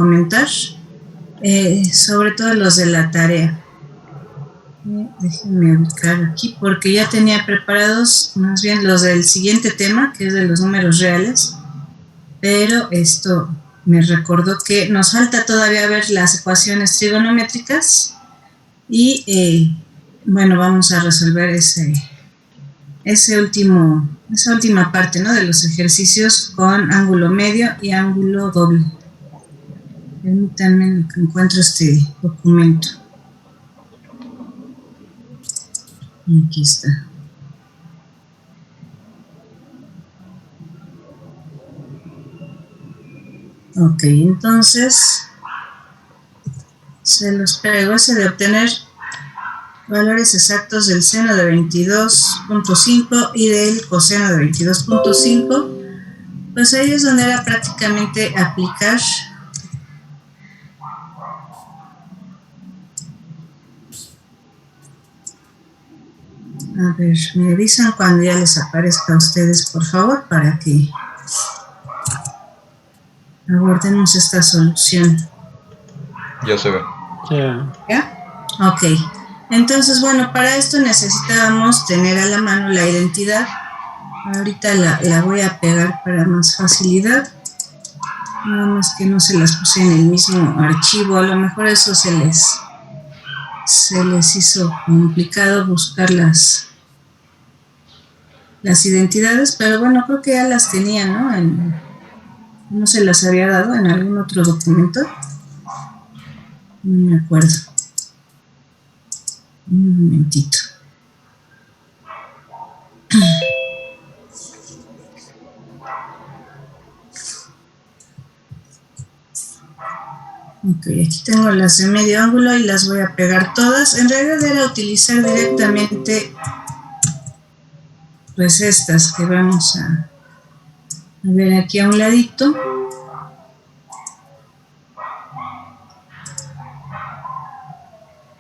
comentar, sobre todo los de la tarea. Déjenme ubicar aquí porque ya tenía preparados más bien los del siguiente tema, que es de los números reales, pero esto me recordó que nos falta todavía ver las ecuaciones trigonométricas y bueno, vamos a resolver esa última parte, ¿no?, de los ejercicios con ángulo medio y ángulo doble. Permítanme que encuentro este documento. Aquí está. Ok, entonces se los pego. Ese de obtener valores exactos del seno de 22.5 y del coseno de 22.5, pues ahí es donde era prácticamente aplicar a ver, me avisan cuando ya les aparezca a ustedes, por favor, para que abordemos esta solución. Ya se ve. ¿Ya? Ok. Entonces, bueno, para esto necesitábamos tener a la mano la identidad. Ahorita la voy a pegar para más facilidad. Nada más que no se las puse en el mismo archivo. A lo mejor eso se les hizo complicado buscar las identidades, pero bueno, creo que ya las tenía, ¿no? No se las había dado en algún otro documento. No me acuerdo. Un momentito. Ok, aquí tengo las de medio ángulo y las voy a pegar todas. En realidad era utilizar directamente pues estas que vamos a ver aquí a un ladito.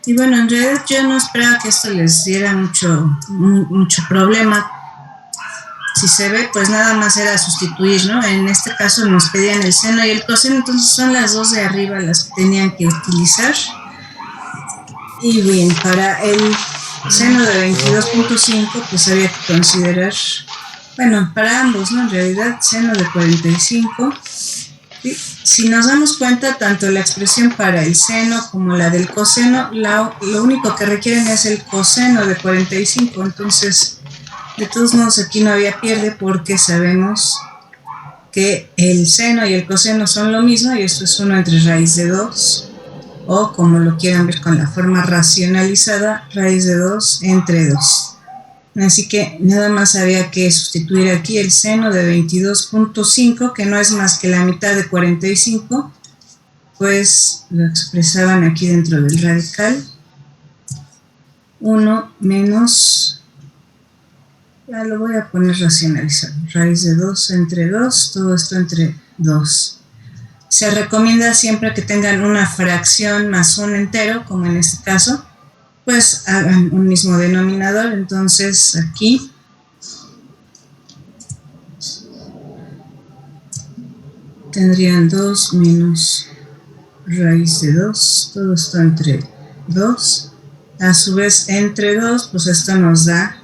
Y bueno, en realidad yo no esperaba que esto les diera mucho problema. Si se ve, pues nada más era sustituir, ¿no? En este caso nos pedían el seno y el coseno, entonces son las dos de arriba las que tenían que utilizar. Y bien, para el seno de 22.5, pues había que considerar, bueno, para ambos, ¿no? En realidad, seno de 45. ¿Sí? Si nos damos cuenta, tanto la expresión para el seno como la del coseno, lo único que requieren es el coseno de 45. Entonces, de todos modos, aquí no había pierde porque sabemos que el seno y el coseno son lo mismo y esto es 1 entre raíz de 2. O como lo quieran ver con la forma racionalizada, raíz de 2 entre 2. Así que nada más había que sustituir aquí el seno de 22.5, que no es más que la mitad de 45, pues lo expresaban aquí dentro del radical. 1 menos, ya lo voy a poner racionalizado, raíz de 2 entre 2, todo esto entre 2. Se recomienda siempre que tengan una fracción más un entero, como en este caso, pues hagan un mismo denominador. Entonces aquí tendrían 2 menos raíz de 2, todo esto entre 2. A su vez, entre 2, pues esto nos da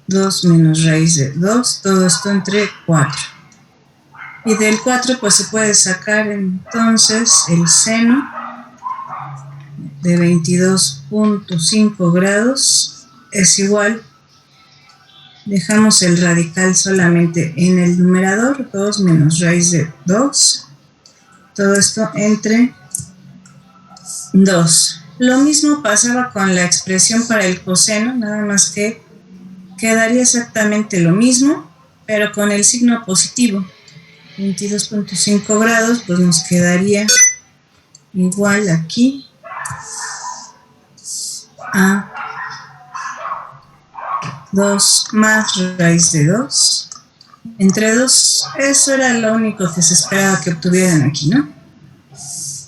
2 menos raíz de 2, todo esto entre 4. Y del 4 pues se puede sacar entonces el seno de 22.5 grados es igual, dejamos el radical solamente en el numerador, 2 menos raíz de 2, todo esto entre 2. Lo mismo pasaba con la expresión para el coseno, nada más que quedaría exactamente lo mismo, pero con el signo positivo. 22.5 grados, pues nos quedaría igual aquí a 2 más raíz de 2 entre 2. Eso era lo único que se esperaba que obtuvieran aquí, ¿no?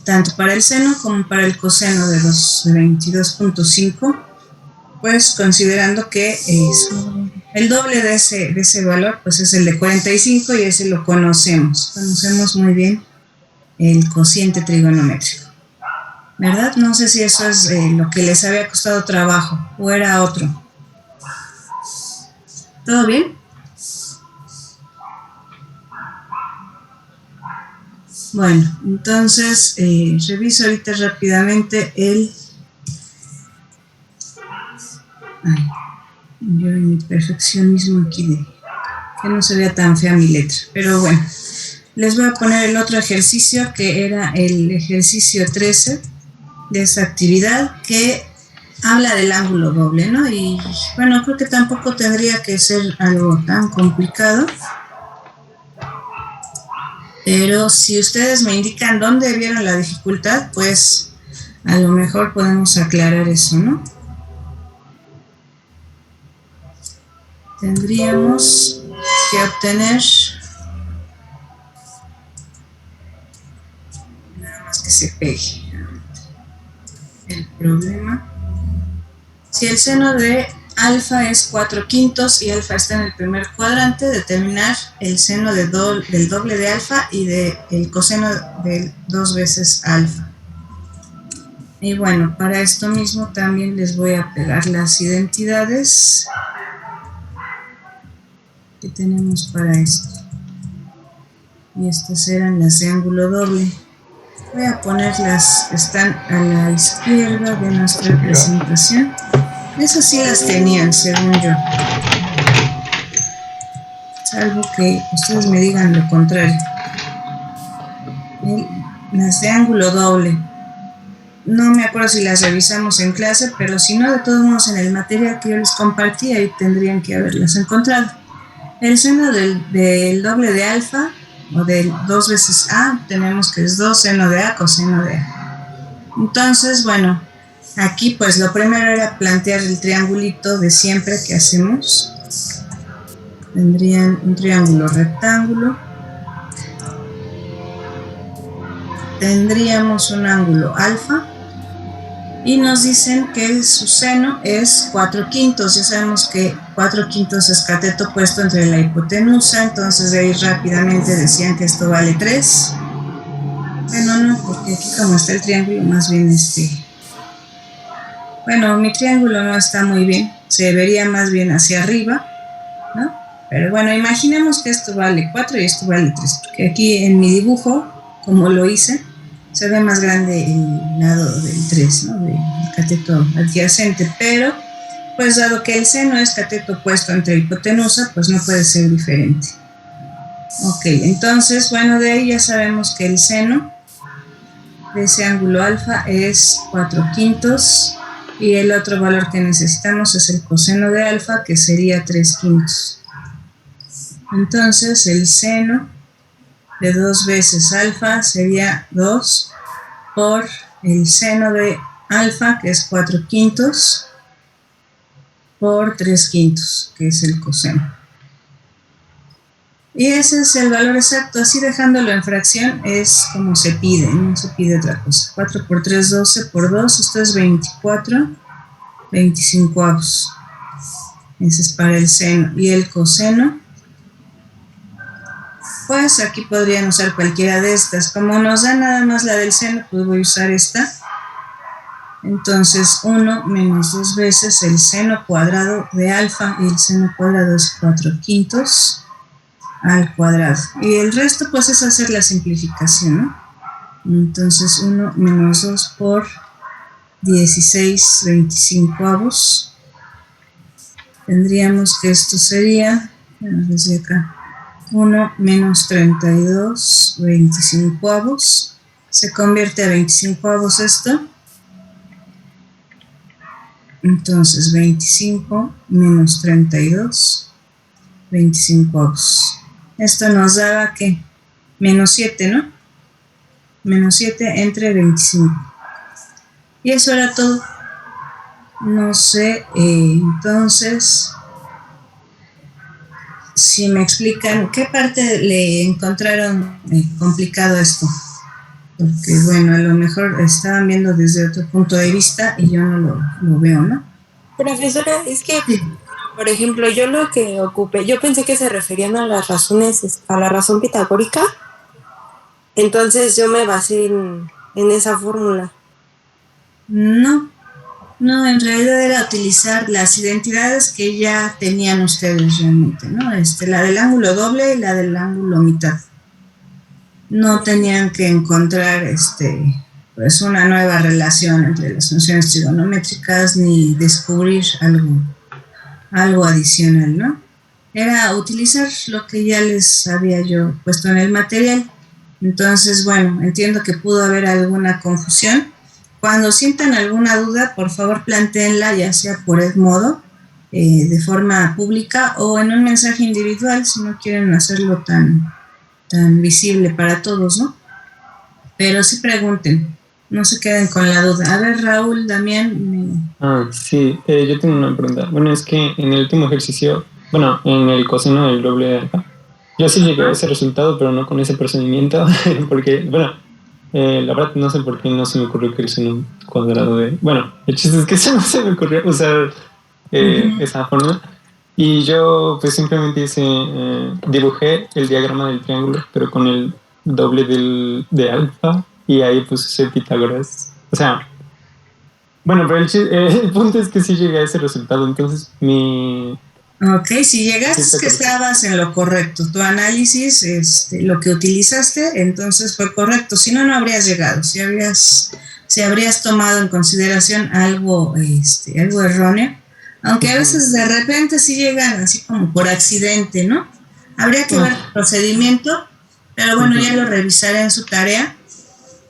Tanto para el seno como para el coseno de los 22.5. pues considerando que el doble de ese valor, pues es el de 45 y ese lo conocemos muy bien el cociente trigonométrico, ¿verdad? No sé si eso es lo que les había costado trabajo o era otro. ¿Todo bien? Bueno, entonces reviso ahorita rápidamente yo en mi perfeccionismo aquí de que no se vea tan fea mi letra, pero bueno, les voy a poner el otro ejercicio que era el ejercicio 13 de esta actividad que habla del ángulo doble, ¿no? Y bueno, creo que tampoco tendría que ser algo tan complicado, pero si ustedes me indican dónde vieron la dificultad, pues a lo mejor podemos aclarar eso, ¿no? Tendríamos que obtener, nada más que se pegue el problema. Si el seno de alfa es 4/5 y alfa está en el primer cuadrante, determinar el seno del doble de alfa y el coseno de 2 veces alfa. Y bueno, para esto mismo también les voy a pegar las identidades que tenemos para esto. Y estas eran las de ángulo doble. Voy a ponerlas, están a la izquierda de nuestra presentación. Esas sí las tenían, según yo. Salvo que ustedes me digan lo contrario. Las de ángulo doble. No me acuerdo si las revisamos en clase, pero si no, de todos modos en el material que yo les compartí, ahí tendrían que haberlas encontrado. El seno del doble de alfa, o del 2 veces a, tenemos que es 2 seno de a coseno de a. Entonces, bueno, aquí pues lo primero era plantear el triangulito de siempre que hacemos. Tendrían un triángulo rectángulo. Tendríamos un ángulo alfa. Y nos dicen que su seno es 4/5. Ya sabemos que 4/5 es cateto opuesto entre la hipotenusa. Entonces de ahí rápidamente decían que esto vale 3. Bueno, no, porque aquí como está el triángulo, más bien bueno, mi triángulo no está muy bien. Se vería más bien hacia arriba, ¿no? Pero bueno, imaginemos que esto vale 4 y esto vale 3. Porque aquí en mi dibujo, como lo hice, se ve más grande el lado del 3, ¿no? Del cateto adyacente, pero pues dado que el seno es cateto opuesto entre hipotenusa, pues no puede ser diferente. Ok, entonces, bueno, de ahí ya sabemos que el seno de ese ángulo alfa es 4/5 y el otro valor que necesitamos es el coseno de alfa, que sería 3/5. Entonces, el seno de 2 veces alfa sería 2 por el seno de alfa, que es 4/5, por 3/5, que es el coseno. Y ese es el valor exacto. Así dejándolo en fracción es como se pide, no se pide otra cosa. 4 por 3, 12 por 2, esto es 24 25avos. Ese es para el seno. Y el coseno, pues aquí podrían usar cualquiera de estas. Como nos da nada más la del seno, pues voy a usar esta. Entonces 1 menos 2 veces el seno cuadrado de alfa, y el seno cuadrado es 4/5 al cuadrado. Y el resto pues es hacer la simplificación, ¿no? Entonces 1 menos 2 por 16 25avos. Tendríamos que esto sería, bueno, desde acá, 1 menos 32 25avos. Se convierte a 25avos esto. Entonces 25 menos 32 25avos. Esto nos daba que menos 7, ¿no? Menos 7 entre 25. Y eso era todo. No sé, entonces, si me explican qué parte le encontraron complicado a esto. Porque bueno, a lo mejor estaban viendo desde otro punto de vista y yo no lo veo, ¿no? Profesora, es que, Sí. por ejemplo, yo lo que ocupé, yo pensé que se referían a las razones, a la razón pitagórica, entonces yo me basé en esa fórmula. No, no, en realidad era utilizar las identidades que ya tenían ustedes realmente, ¿no? La del ángulo doble y la del ángulo mitad. No tenían que encontrar, pues una nueva relación entre las funciones trigonométricas ni descubrir algo adicional, ¿no? Era utilizar lo que ya les había yo puesto en el material. Entonces, bueno, entiendo que pudo haber alguna confusión. Cuando sientan alguna duda, por favor plantéenla, ya sea por Edmodo, de forma pública o en un mensaje individual, si no quieren hacerlo tan visible para todos, ¿no? Pero sí pregunten, no se queden con la duda. A ver, Raúl, Damián. Sí, yo tengo una pregunta. Bueno, es que en el último ejercicio, bueno, en el coseno del doble de alfa, yo sí llegué a ese resultado, pero no con ese procedimiento, porque, bueno, la verdad no sé por qué no se me ocurrió que el seno cuadrado de... Bueno, el chiste es que no se me ocurrió usar esa fórmula. Y yo pues simplemente dibujé el diagrama del triángulo, pero con el doble de alfa, y ahí puse Pitágoras. O sea, bueno, pero el punto es que sí llegué a ese resultado, entonces Ok, si llegaste es que estabas en lo correcto. Tu análisis, lo que utilizaste, entonces fue correcto. Si no, no habrías llegado. Si habrías tomado en consideración algo erróneo. Aunque a veces de repente sí llegan así como por accidente, ¿no? Habría que ver el procedimiento, pero bueno, ya lo revisaré en su tarea.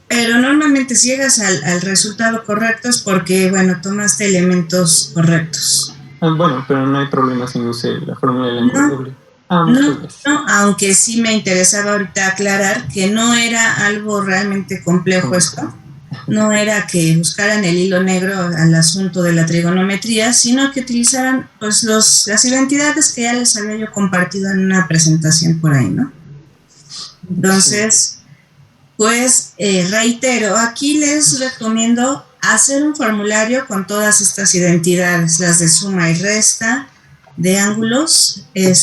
Pero normalmente si llegas al resultado correcto es porque, bueno, tomaste elementos correctos. Bueno, pero no hay problema si no usé la fórmula del ángulo doble. No, aunque sí me interesaba ahorita aclarar que no era algo realmente complejo esto. No era que buscaran el hilo negro al asunto de la trigonometría, sino que utilizaran pues las identidades que ya les había yo compartido en una presentación por ahí, ¿no? Entonces, pues reitero, aquí les recomiendo hacer un formulario con todas estas identidades, las de suma y resta, de ángulos, que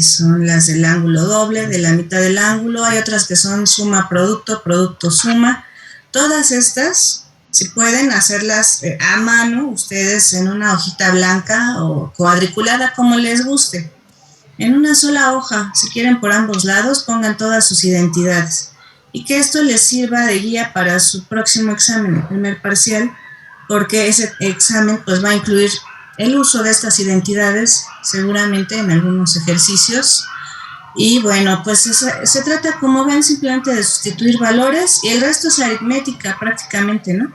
son las del ángulo doble, de la mitad del ángulo, hay otras que son suma producto, producto suma, todas estas, si pueden hacerlas a mano, ustedes en una hojita blanca o cuadriculada, como les guste, en una sola hoja, si quieren por ambos lados, pongan todas sus identidades y que esto les sirva de guía para su próximo examen, el primer parcial, porque ese examen pues va a incluir el uso de estas identidades seguramente en algunos ejercicios. Y bueno, pues se trata, como ven, simplemente de sustituir valores y el resto es aritmética prácticamente, ¿no?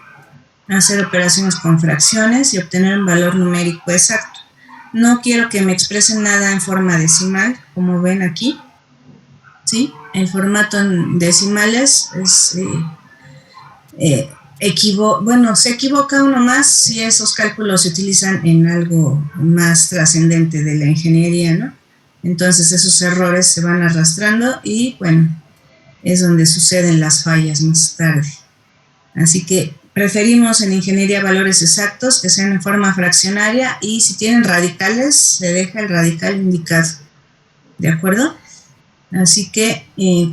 Hacer operaciones con fracciones y obtener un valor numérico exacto. No quiero que me expresen nada en forma decimal, como ven aquí, ¿sí? El formato en decimales es... se equivoca uno más si esos cálculos se utilizan en algo más trascendente de la ingeniería, ¿no? Entonces esos errores se van arrastrando y bueno, es donde suceden las fallas más tarde. Así que preferimos en ingeniería valores exactos que sean en forma fraccionaria y si tienen radicales se deja el radical indicado. ¿De acuerdo? Así que,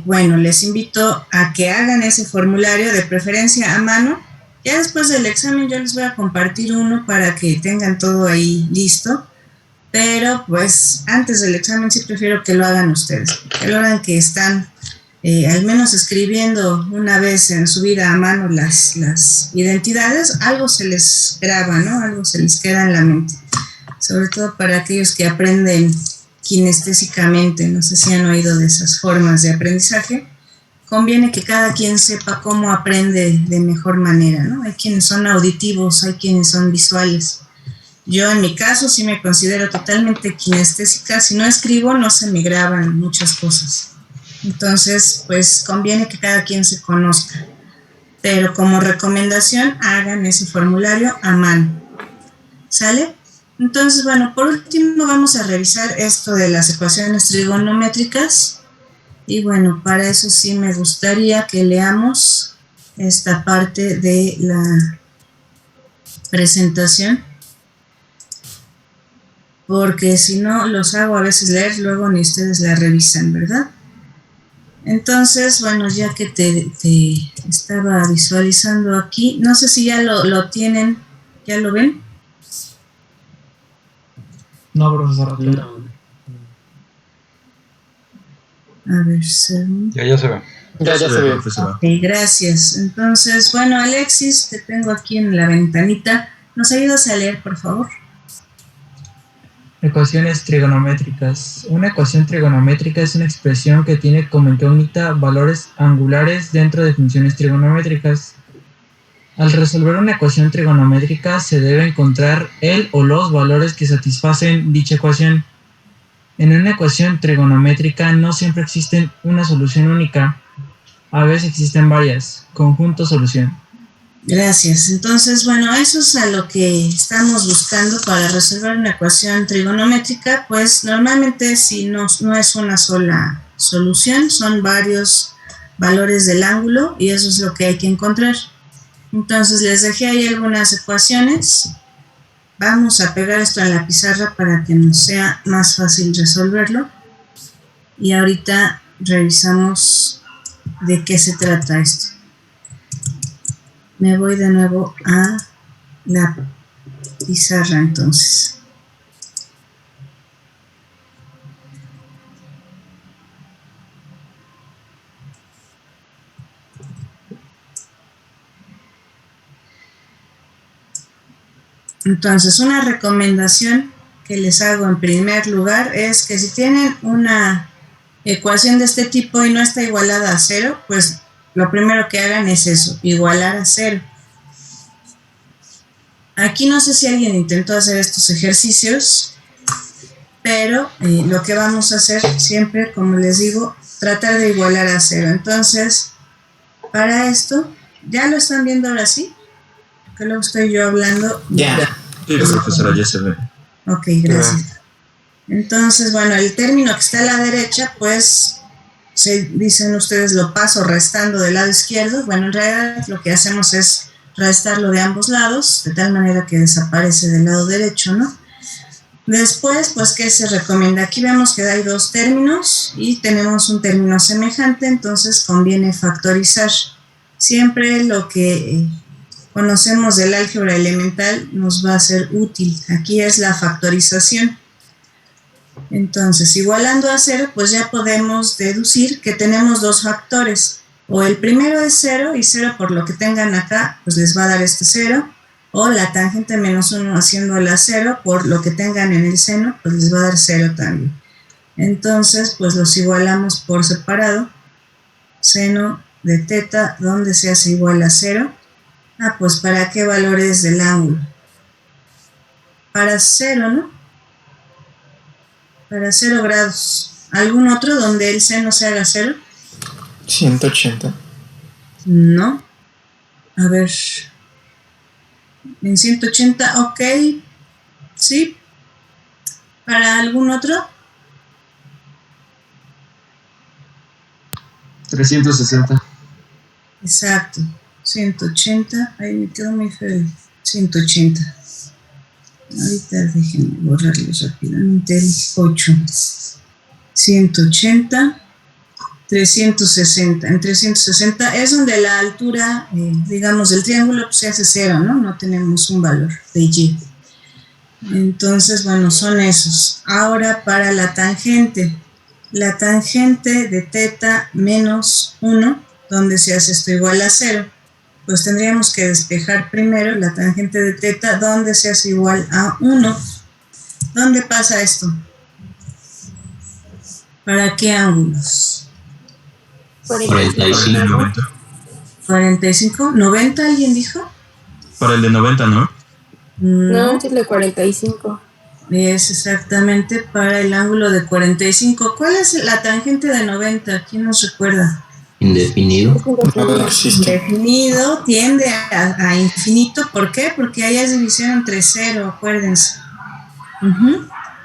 bueno, les invito a que hagan ese formulario de preferencia a mano. Ya después del examen yo les voy a compartir uno para que tengan todo ahí listo. Pero pues antes del examen sí prefiero que lo hagan ustedes. Que lo hagan que están al menos escribiendo una vez en su vida a mano las identidades. Algo se les graba, ¿no? Algo se les queda en la mente. Sobre todo para aquellos que aprenden kinestésicamente, no sé si han oído de esas formas de aprendizaje, conviene que cada quien sepa cómo aprende de mejor manera, ¿no? Hay quienes son auditivos, hay quienes son visuales. Yo en mi caso sí me considero totalmente kinestésica, si no escribo no se me graban muchas cosas. Entonces, pues conviene que cada quien se conozca. Pero como recomendación, hagan ese formulario a mano. ¿Sale? Entonces, bueno, por último vamos a revisar esto de las ecuaciones trigonométricas. Y bueno, para eso sí me gustaría que leamos esta parte de la presentación. porque si no los hago a veces leer, luego ni ustedes la revisan, ¿verdad? Entonces, bueno, ya que te estaba visualizando aquí, no sé si ya lo tienen, ¿ya lo ven? No, profesora. No. A ver, segundo. Ya se ve. Ya se ve. profesora. Ok, gracias. Entonces, bueno, Alexis, te tengo aquí en la ventanita. ¿Nos ayudas a leer, por favor? Ecuaciones trigonométricas. Una ecuación trigonométrica es una expresión que tiene como incógnita valores angulares dentro de funciones trigonométricas. Al resolver una ecuación trigonométrica se debe encontrar el o los valores que satisfacen dicha ecuación. En una ecuación trigonométrica no siempre existe una solución única. A veces existen varias. Conjunto solución. Gracias. Entonces, bueno, eso es a lo que estamos buscando para resolver una ecuación trigonométrica. Pues normalmente si no es una sola solución, son varios valores del ángulo y eso es lo que hay que encontrar. Entonces les dejé ahí algunas ecuaciones. Vamos a pegar esto en la pizarra para que nos sea más fácil resolverlo. Y ahorita revisamos de qué se trata esto. Me voy de nuevo a la pizarra entonces. Entonces, una recomendación que les hago en primer lugar es que si tienen una ecuación de este tipo y no está igualada a cero, pues lo primero que hagan es eso, igualar a cero. Aquí no sé si alguien intentó hacer estos ejercicios, pero lo que vamos a hacer siempre, como les digo, tratar de igualar a cero. Entonces, para esto, ¿ya lo están viendo ahora sí? Que luego estoy yo hablando. Ya. Sí, profesora, ya se ve. Ok, gracias. Entonces, bueno, el término que está a la derecha, pues, dicen ustedes, lo paso restando del lado izquierdo. Bueno, en realidad lo que hacemos es restarlo de ambos lados, de tal manera que desaparece del lado derecho, ¿no? Después, pues, ¿qué se recomienda? Aquí vemos que hay dos términos y tenemos un término semejante, entonces conviene factorizar. Siempre lo que conocemos del álgebra elemental nos va a ser útil. Aquí es la factorización. Entonces, igualando a cero, pues ya podemos deducir que tenemos dos factores. O el primero es cero y cero por lo que tengan acá, pues les va a dar este cero. O la tangente menos 1 haciéndola cero por lo que tengan en el seno, pues les va a dar cero también. Entonces, pues los igualamos por separado. Seno de teta, ¿dónde se hace igual a cero? Ah, pues ¿para qué valores del ángulo? Para 0, ¿no? Para 0 grados. ¿Algún otro donde el seno se haga 0? 180. No. A ver. En 180, ok. Sí. ¿Para algún otro? 360. Exacto. 180. Ahí me quedó muy feo. 180. Ahorita déjenme borrarles rápidamente el 8. 180. 360. En 360 es donde la altura, digamos, del triángulo pues, se hace 0, ¿no? No tenemos un valor de y. Entonces, bueno, son esos. Ahora para la tangente. La tangente de teta menos 1, donde se hace esto igual a 0. Pues tendríamos que despejar primero la tangente de teta, donde se hace igual a 1. ¿Dónde pasa esto? ¿Para qué ángulos? 45. 90. 45, 90, ¿alguien dijo? Para el de 90, ¿no? No, antes de 45. Es exactamente para el ángulo de 45. ¿Cuál es la tangente de 90? ¿Quién nos recuerda? Indefinido. No existe. Indefinido tiende a infinito. ¿Por qué? Porque ahí es división entre 0, acuérdense.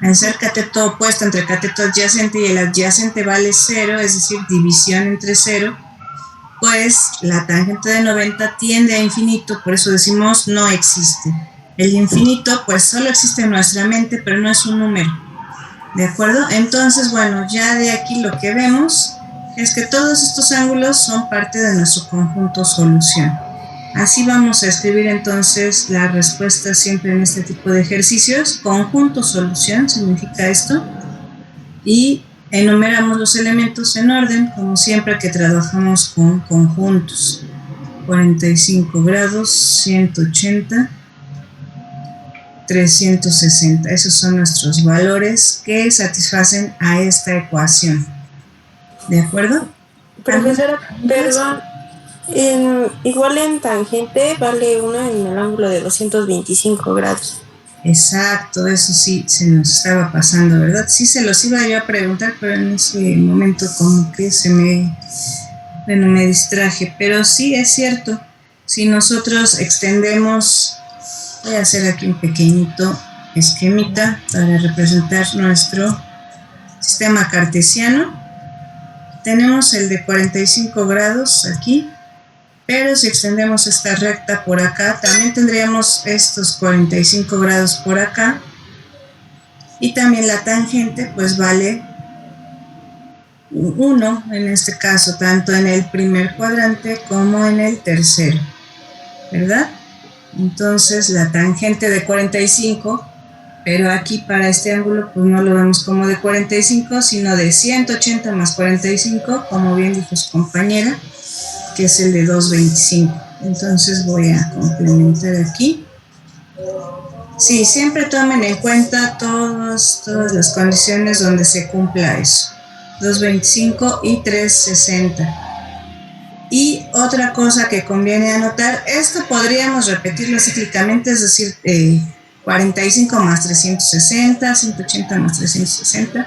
Al ser cateto opuesto entre cateto adyacente y el adyacente vale 0, es decir, división entre 0, pues la tangente de 90 tiende a infinito, por eso decimos no existe. El infinito pues solo existe en nuestra mente, pero no es un número. ¿De acuerdo? Entonces, bueno, ya de aquí lo que vemos es que todos estos ángulos son parte de nuestro conjunto solución. Así vamos a escribir entonces la respuesta siempre en este tipo de ejercicios. Conjunto solución significa esto. Y enumeramos los elementos en orden, como siempre que trabajamos con conjuntos. 45 grados, 180, 360. Esos son nuestros valores que satisfacen a esta ecuación. ¿De acuerdo? Profesora, perdón. Igual en tangente vale 1 en el ángulo de 225 grados. Exacto, eso sí se nos estaba pasando, ¿verdad? Sí se los iba yo a preguntar, pero en ese momento como que me distraje. Pero sí es cierto, si nosotros extendemos, voy a hacer aquí un pequeñito esquemita para representar nuestro sistema cartesiano. Tenemos el de 45 grados aquí. Pero si extendemos esta recta por acá, también tendríamos estos 45 grados por acá. Y también la tangente pues vale 1 en este caso, tanto en el primer cuadrante como en el tercero, ¿verdad? Entonces la tangente de 45, pero aquí para este ángulo pues no lo vemos como de 45, sino de 180 más 45, como bien dijo su compañera, que es el de 225. Entonces voy a complementar aquí. Sí, siempre tomen en cuenta todas las condiciones donde se cumpla eso. 225 y 360. Y otra cosa que conviene anotar, esto podríamos repetirlo cíclicamente, es decir, 45 más 360, 180 más 360.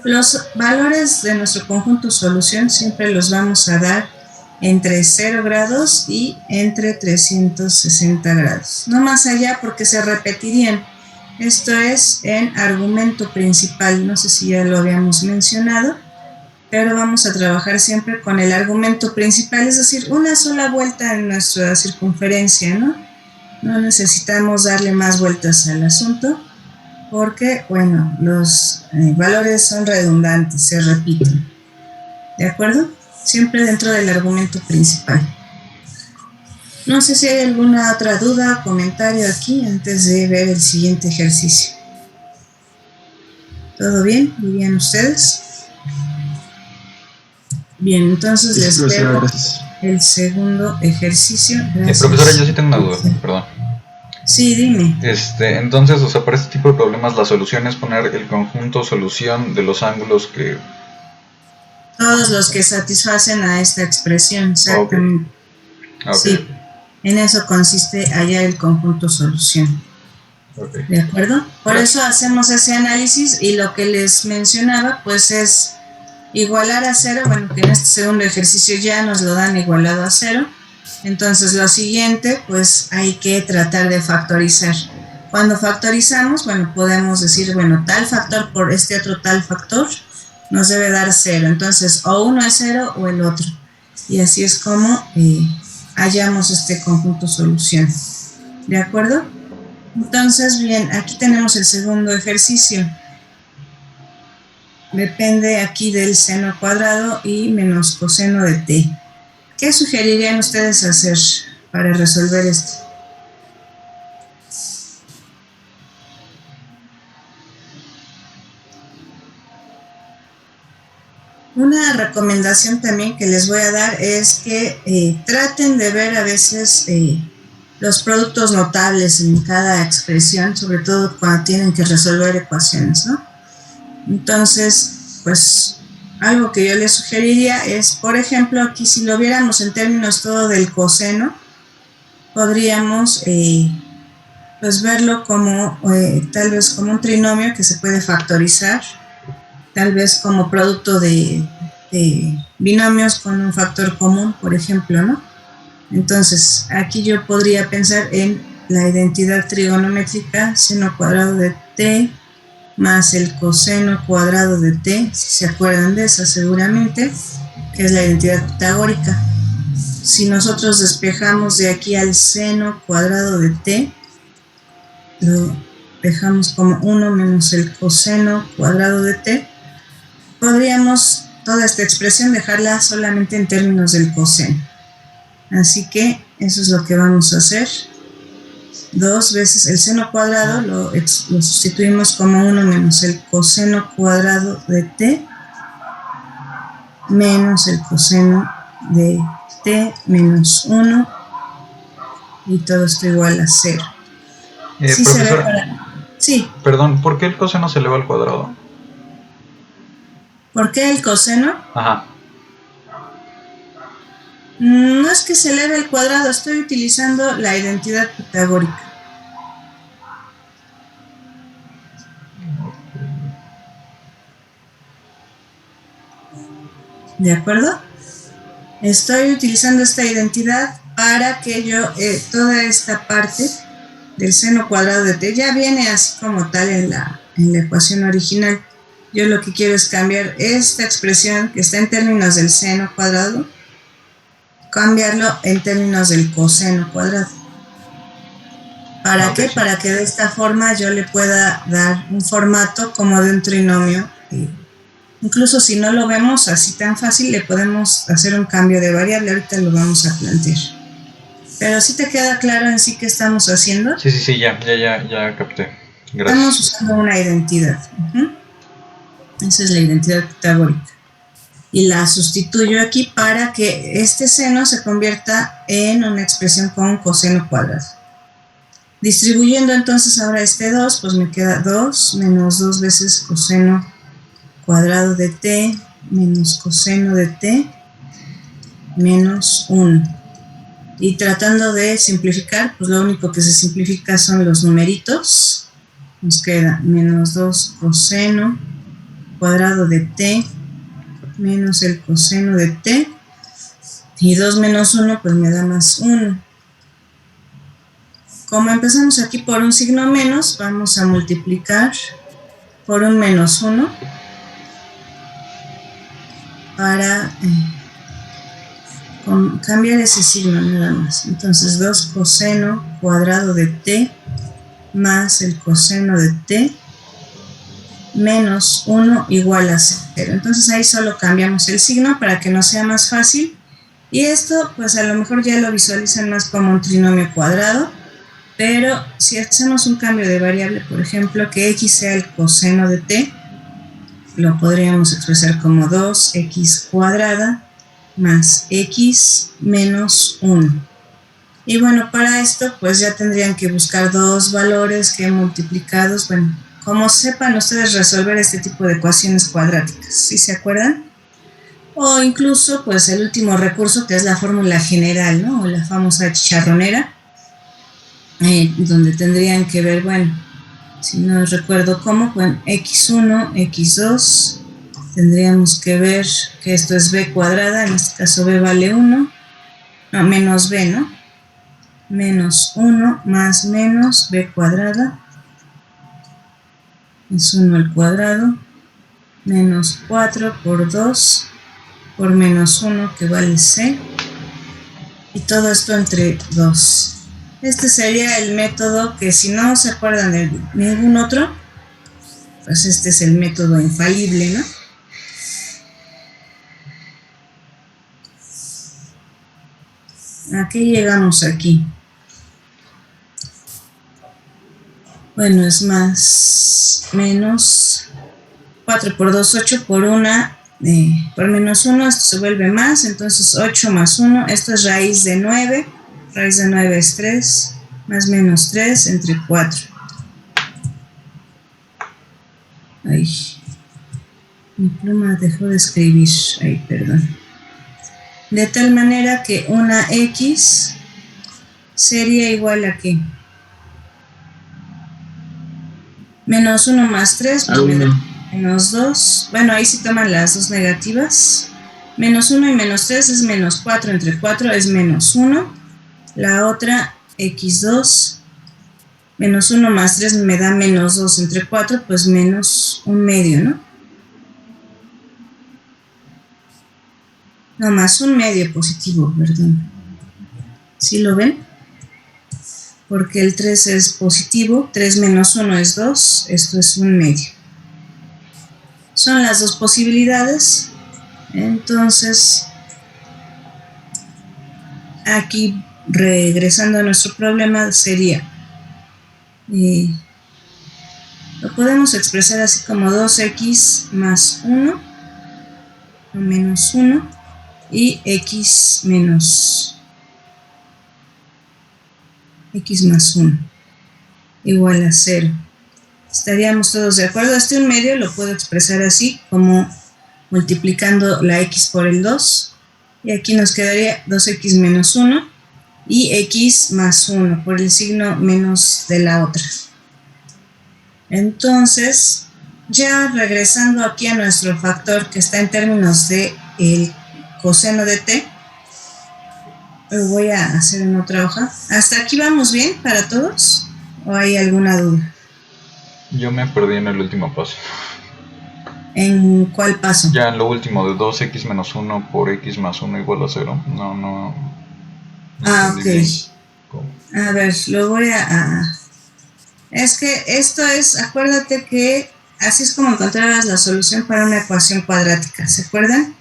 Los valores de nuestro conjunto solución siempre los vamos a dar entre 0 grados y entre 360 grados. No más allá porque se repetirían. Esto es en argumento principal. No sé si ya lo habíamos mencionado, pero vamos a trabajar siempre con el argumento principal, es decir, una sola vuelta en nuestra circunferencia, ¿no? No necesitamos darle más vueltas al asunto porque, bueno, los valores son redundantes, se repiten. ¿De acuerdo? Siempre dentro del argumento principal. No sé si hay alguna otra duda o comentario aquí antes de ver el siguiente ejercicio. ¿Todo bien? ¿Dirían ustedes? Bien, entonces les veo el segundo ejercicio. Gracias. Profesora, yo sí tengo una duda, perdón. Sí, dime. Entonces, o sea, para este tipo de problemas la solución es poner el conjunto solución de los ángulos que... Todos los que satisfacen a esta expresión, exactamente. Okay. Sí, en eso consiste hallar el conjunto solución. Okay. ¿De acuerdo? Por eso hacemos ese análisis y lo que les mencionaba pues es igualar a 0, bueno, que en este segundo ejercicio ya nos lo dan igualado a 0. Entonces lo siguiente pues hay que tratar de factorizar. Cuando factorizamos, bueno, podemos decir, bueno, tal factor por este otro tal factor nos debe dar 0, entonces o uno es 0 o el otro, y así es como hallamos este conjunto solución. ¿De acuerdo? Entonces, bien, aquí tenemos el segundo ejercicio. Depende aquí del seno cuadrado y menos coseno de t. ¿Qué sugerirían ustedes hacer para resolver esto? Una recomendación también que les voy a dar es que traten de ver a veces los productos notables en cada expresión, sobre todo cuando tienen que resolver ecuaciones, ¿no? Entonces, pues algo que yo les sugeriría es, por ejemplo, aquí si lo viéramos en términos todo del coseno, podríamos pues verlo como tal vez como un trinomio que se puede factorizar, tal vez como producto de binomios con un factor común, por ejemplo, ¿no? Entonces, aquí yo podría pensar en la identidad trigonométrica seno cuadrado de t más el coseno cuadrado de t, si se acuerdan de esa seguramente, que es la identidad pitagórica. Si nosotros despejamos de aquí al seno cuadrado de t, lo dejamos como 1 menos el coseno cuadrado de t. Podríamos toda esta expresión dejarla solamente en términos del coseno. Así que eso es lo que vamos a hacer. 2 veces el seno cuadrado lo sustituimos como 1 menos el coseno cuadrado de t menos el coseno de t menos 1 y todo esto igual a 0. Sí, profesora, sí. Perdón, ¿por qué el coseno se eleva al cuadrado? ¿Por qué el coseno? Ajá. No es que se eleve al cuadrado, estoy utilizando la identidad pitagórica. ¿De acuerdo? Estoy utilizando esta identidad para que yo, toda esta parte del seno cuadrado de t ya viene así como tal en la ecuación original. Yo lo que quiero es cambiar esta expresión que está en términos del seno cuadrado, cambiarlo en términos del coseno cuadrado. ¿Para qué? Sí. Para que de esta forma yo le pueda dar un formato como de un trinomio. Incluso si no lo vemos así tan fácil, le podemos hacer un cambio de variable. Ahorita lo vamos a plantear. Pero ¿sí te queda claro en sí qué estamos haciendo? Sí, ya capté. Gracias. Estamos usando una identidad. Esa es la identidad pitagórica. Y la sustituyo aquí para que este seno se convierta en una expresión con un coseno cuadrado. Distribuyendo entonces ahora este 2, pues me queda 2 menos 2 veces coseno cuadrado de t menos coseno de t menos 1. Y tratando de simplificar, pues lo único que se simplifica son los numeritos. Nos queda menos 2 coseno cuadrado de t menos el coseno de t. Y 2 menos 1 pues me da más 1. Como empezamos aquí por un signo menos, vamos a multiplicar por un menos 1 para cambiar ese signo nada más. Entonces 2 coseno cuadrado de t más el coseno de t menos 1 igual a 0. Entonces ahí solo cambiamos el signo para que nos sea más fácil. Y esto pues a lo mejor ya lo visualizan más como un trinomio cuadrado. Pero si hacemos un cambio de variable, por ejemplo, que x sea el coseno de t, lo podríamos expresar como 2x cuadrada más x menos 1. Y bueno, para esto pues ya tendrían que buscar dos valores que multiplicados, bueno, como sepan ustedes resolver este tipo de ecuaciones cuadráticas, ¿sí se acuerdan? O incluso pues el último recurso que es la fórmula general, ¿no? O la famosa chicharronera, donde tendrían que ver, bueno, si no recuerdo cómo, bueno, x1, x2, tendríamos que ver que esto es b cuadrada, en este caso b vale 1, no, menos b, ¿no? Menos 1 más menos b cuadrada, es 1 al cuadrado, menos 4 por 2 por menos 1 que vale c, y todo esto entre 2. Este sería el método que si no se acuerdan de ningún otro, pues este es el método infalible, ¿no? ¿A qué llegamos aquí? Bueno, es más, menos 4 por 2, 8 por 1, por menos 1, esto se vuelve más, entonces 8 más 1, esto es raíz de 9, raíz de 9 es 3, más menos 3 entre 4. Ay, mi pluma dejó de escribir, ay, perdón. De tal manera que una x sería igual a ¿qué? Menos 1 más 3, pues me da menos 2. Bueno, ahí sí toman las dos negativas. Menos 1 y menos 3 es menos 4 entre 4 es menos 1. La otra, x2, menos 1 más 3 me da menos 2 entre 4, pues menos 1/2, ¿no? No, más 1/2 positivo, perdón. ¿Sí lo ven? porque el 3 es positivo, 3 menos 1 es 2, esto es 1/2. Son las dos posibilidades. Entonces, aquí regresando a nuestro problema sería, lo podemos expresar así como 2x más 1 o menos 1 y x más 1 igual a 0. Estaríamos todos de acuerdo. Este 1/2 lo puedo expresar así como multiplicando la x por el 2 y aquí nos quedaría 2x menos 1 y x más 1 por el signo menos de la otra. Entonces, ya regresando aquí a nuestro factor que está en términos de el coseno de t, lo voy a hacer en otra hoja. ¿Hasta aquí vamos bien para todos? ¿O hay alguna duda? Yo me perdí en el último paso. ¿En cuál paso? Ya en lo último, de 2x menos 1 por x más 1 igual a 0. No Ok. entendí bien cómo. A ver, lo voy a... Es que esto es, acuérdate que así es como encontrarás la solución para una ecuación cuadrática, ¿se acuerdan?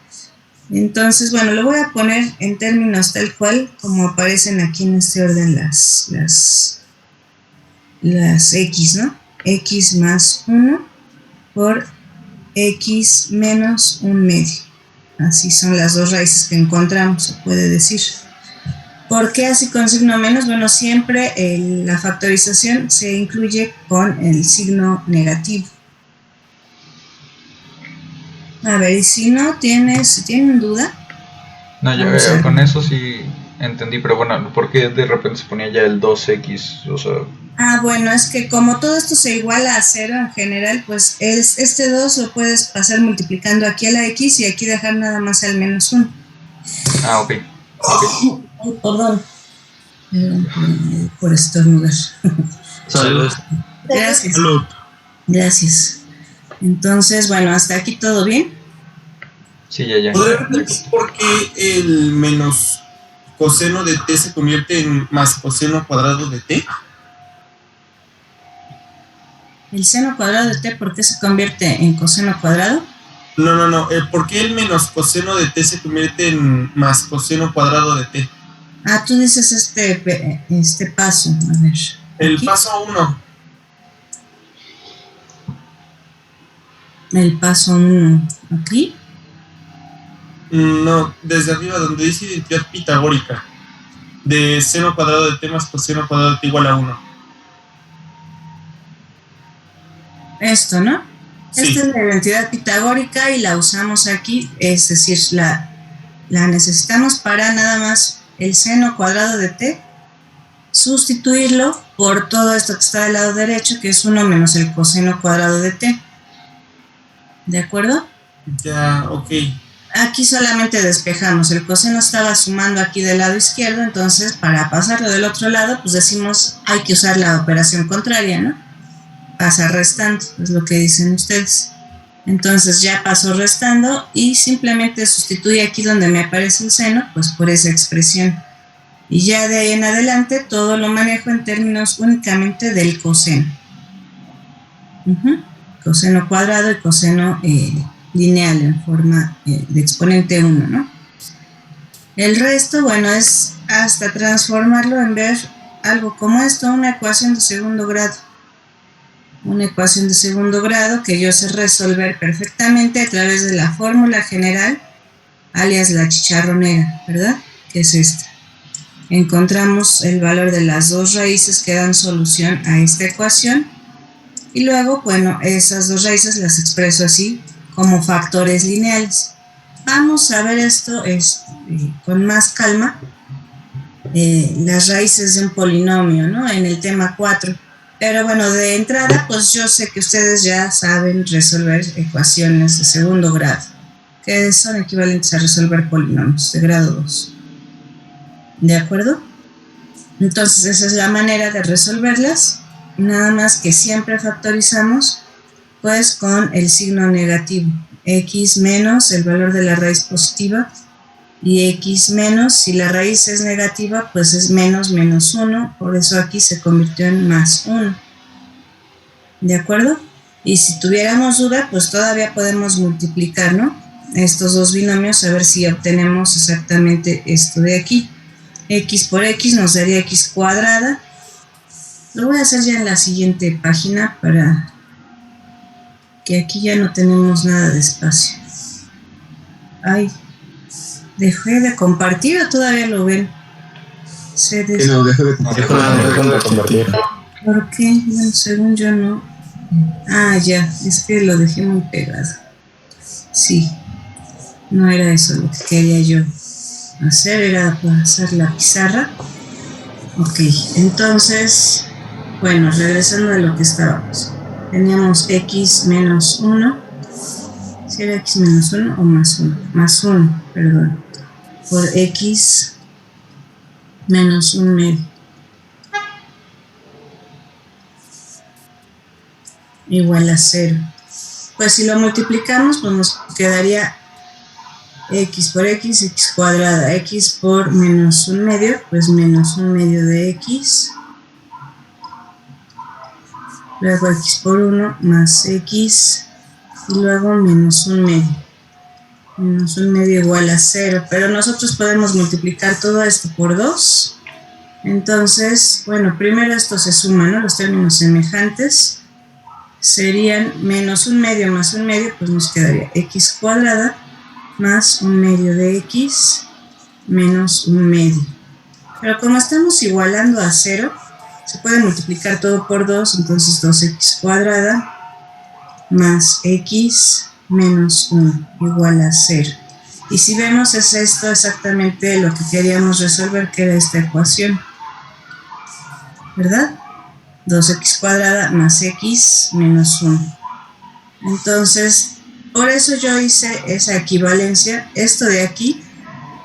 Entonces, bueno, lo voy a poner en términos tal cual como aparecen aquí en este orden las x, ¿no? X más 1 por x menos 1/2. Así son las dos raíces que encontramos, se puede decir. ¿Por qué así con signo menos? Bueno, siempre la factorización se incluye con el signo negativo. A ver, y si tienen duda. No, ya con eso sí entendí, pero bueno, ¿por qué de repente se ponía ya el 2x? O sea... Bueno, es que como todo esto se iguala a 0 en general, pues este 2 lo puedes pasar multiplicando aquí a la x y aquí dejar nada más al menos 1. Ok. Ay, perdón. Por estornudar. Salud. Gracias. Salud. Gracias. Entonces, bueno, hasta aquí todo bien. Sí, ya. ¿Podría repetir por qué el menos coseno de t se convierte en más coseno cuadrado de t? El seno cuadrado de t, ¿por qué se convierte en coseno cuadrado? No. ¿Por qué el menos coseno de t se convierte en más coseno cuadrado de t? Tú dices este paso. A ver. El aquí. paso 1. El paso 1 aquí. No, desde arriba donde dice identidad pitagórica. De seno cuadrado de t más coseno cuadrado de t igual a 1. Esto, ¿no? Sí. Esta es la identidad pitagórica y la usamos aquí, es decir, la necesitamos para nada más el seno cuadrado de t, sustituirlo por todo esto que está del lado derecho, que es 1 menos el coseno cuadrado de t. ¿De acuerdo? Ya, ok. Aquí solamente despejamos, el coseno estaba sumando aquí del lado izquierdo, entonces para pasarlo del otro lado, pues decimos, hay que usar la operación contraria, ¿no? Pasa restando, es lo que dicen ustedes. Entonces ya paso restando y simplemente sustituye aquí donde me aparece el seno, pues por esa expresión. Y ya de ahí en adelante todo lo manejo en términos únicamente del coseno. Coseno cuadrado y coseno lineal en forma de exponente 1, ¿no? El resto, bueno, es hasta transformarlo en ver algo como esto, una ecuación de segundo grado. Una ecuación de segundo grado que yo sé resolver perfectamente a través de la fórmula general, alias la chicharronera, ¿verdad? Que es esta. Encontramos el valor de las dos raíces que dan solución a esta ecuación y luego, bueno, esas dos raíces las expreso así como factores lineales. Vamos a ver esto con más calma, las raíces de un polinomio, ¿no? En el tema 4. Pero bueno, de entrada, pues yo sé que ustedes ya saben resolver ecuaciones de segundo grado, que son equivalentes a resolver polinomios de grado 2. ¿De acuerdo? Entonces esa es la manera de resolverlas, nada más que siempre factorizamos pues con el signo negativo, x menos el valor de la raíz positiva y x menos, si la raíz es negativa, pues es menos 1, por eso aquí se convirtió en más 1. ¿De acuerdo? Y si tuviéramos duda, pues todavía podemos multiplicar, ¿no? Estos dos binomios, a ver si obtenemos exactamente esto de aquí. X por x nos daría x cuadrada. Lo voy a hacer ya en la siguiente página para que aquí ya no tenemos nada de espacio. Ay, ¿dejé de compartir o todavía lo ven? Que no, deje de compartir. ¿Por qué? Bueno, según yo no. Ah, ya, es que lo dejé muy pegado. Sí, no era eso lo que quería yo hacer, era pasar la pizarra. Ok, entonces, bueno, regresando a lo que estábamos. Teníamos x menos 1. ¿Si era x menos 1 o más 1? Más 1, perdón. Por x menos 1 medio. Igual a 0. Pues si lo multiplicamos, pues nos quedaría x por x, x cuadrada, x por menos 1 medio, pues menos 1 medio de x, luego x por 1 más x, y luego menos 1 medio. Menos 1 medio igual a 0, pero nosotros podemos multiplicar todo esto por 2. Entonces, bueno, primero esto se suma, ¿no? Los términos semejantes serían menos 1 medio más 1 medio, pues nos quedaría x cuadrada más 1 medio de x menos 1 medio. Pero como estamos igualando a 0, se puede multiplicar todo por 2, entonces 2x cuadrada más x menos 1 igual a 0. Y si vemos, es esto exactamente lo que queríamos resolver, que era esta ecuación, ¿verdad? 2x cuadrada más x menos 1. Entonces, por eso yo hice esa equivalencia. Esto de aquí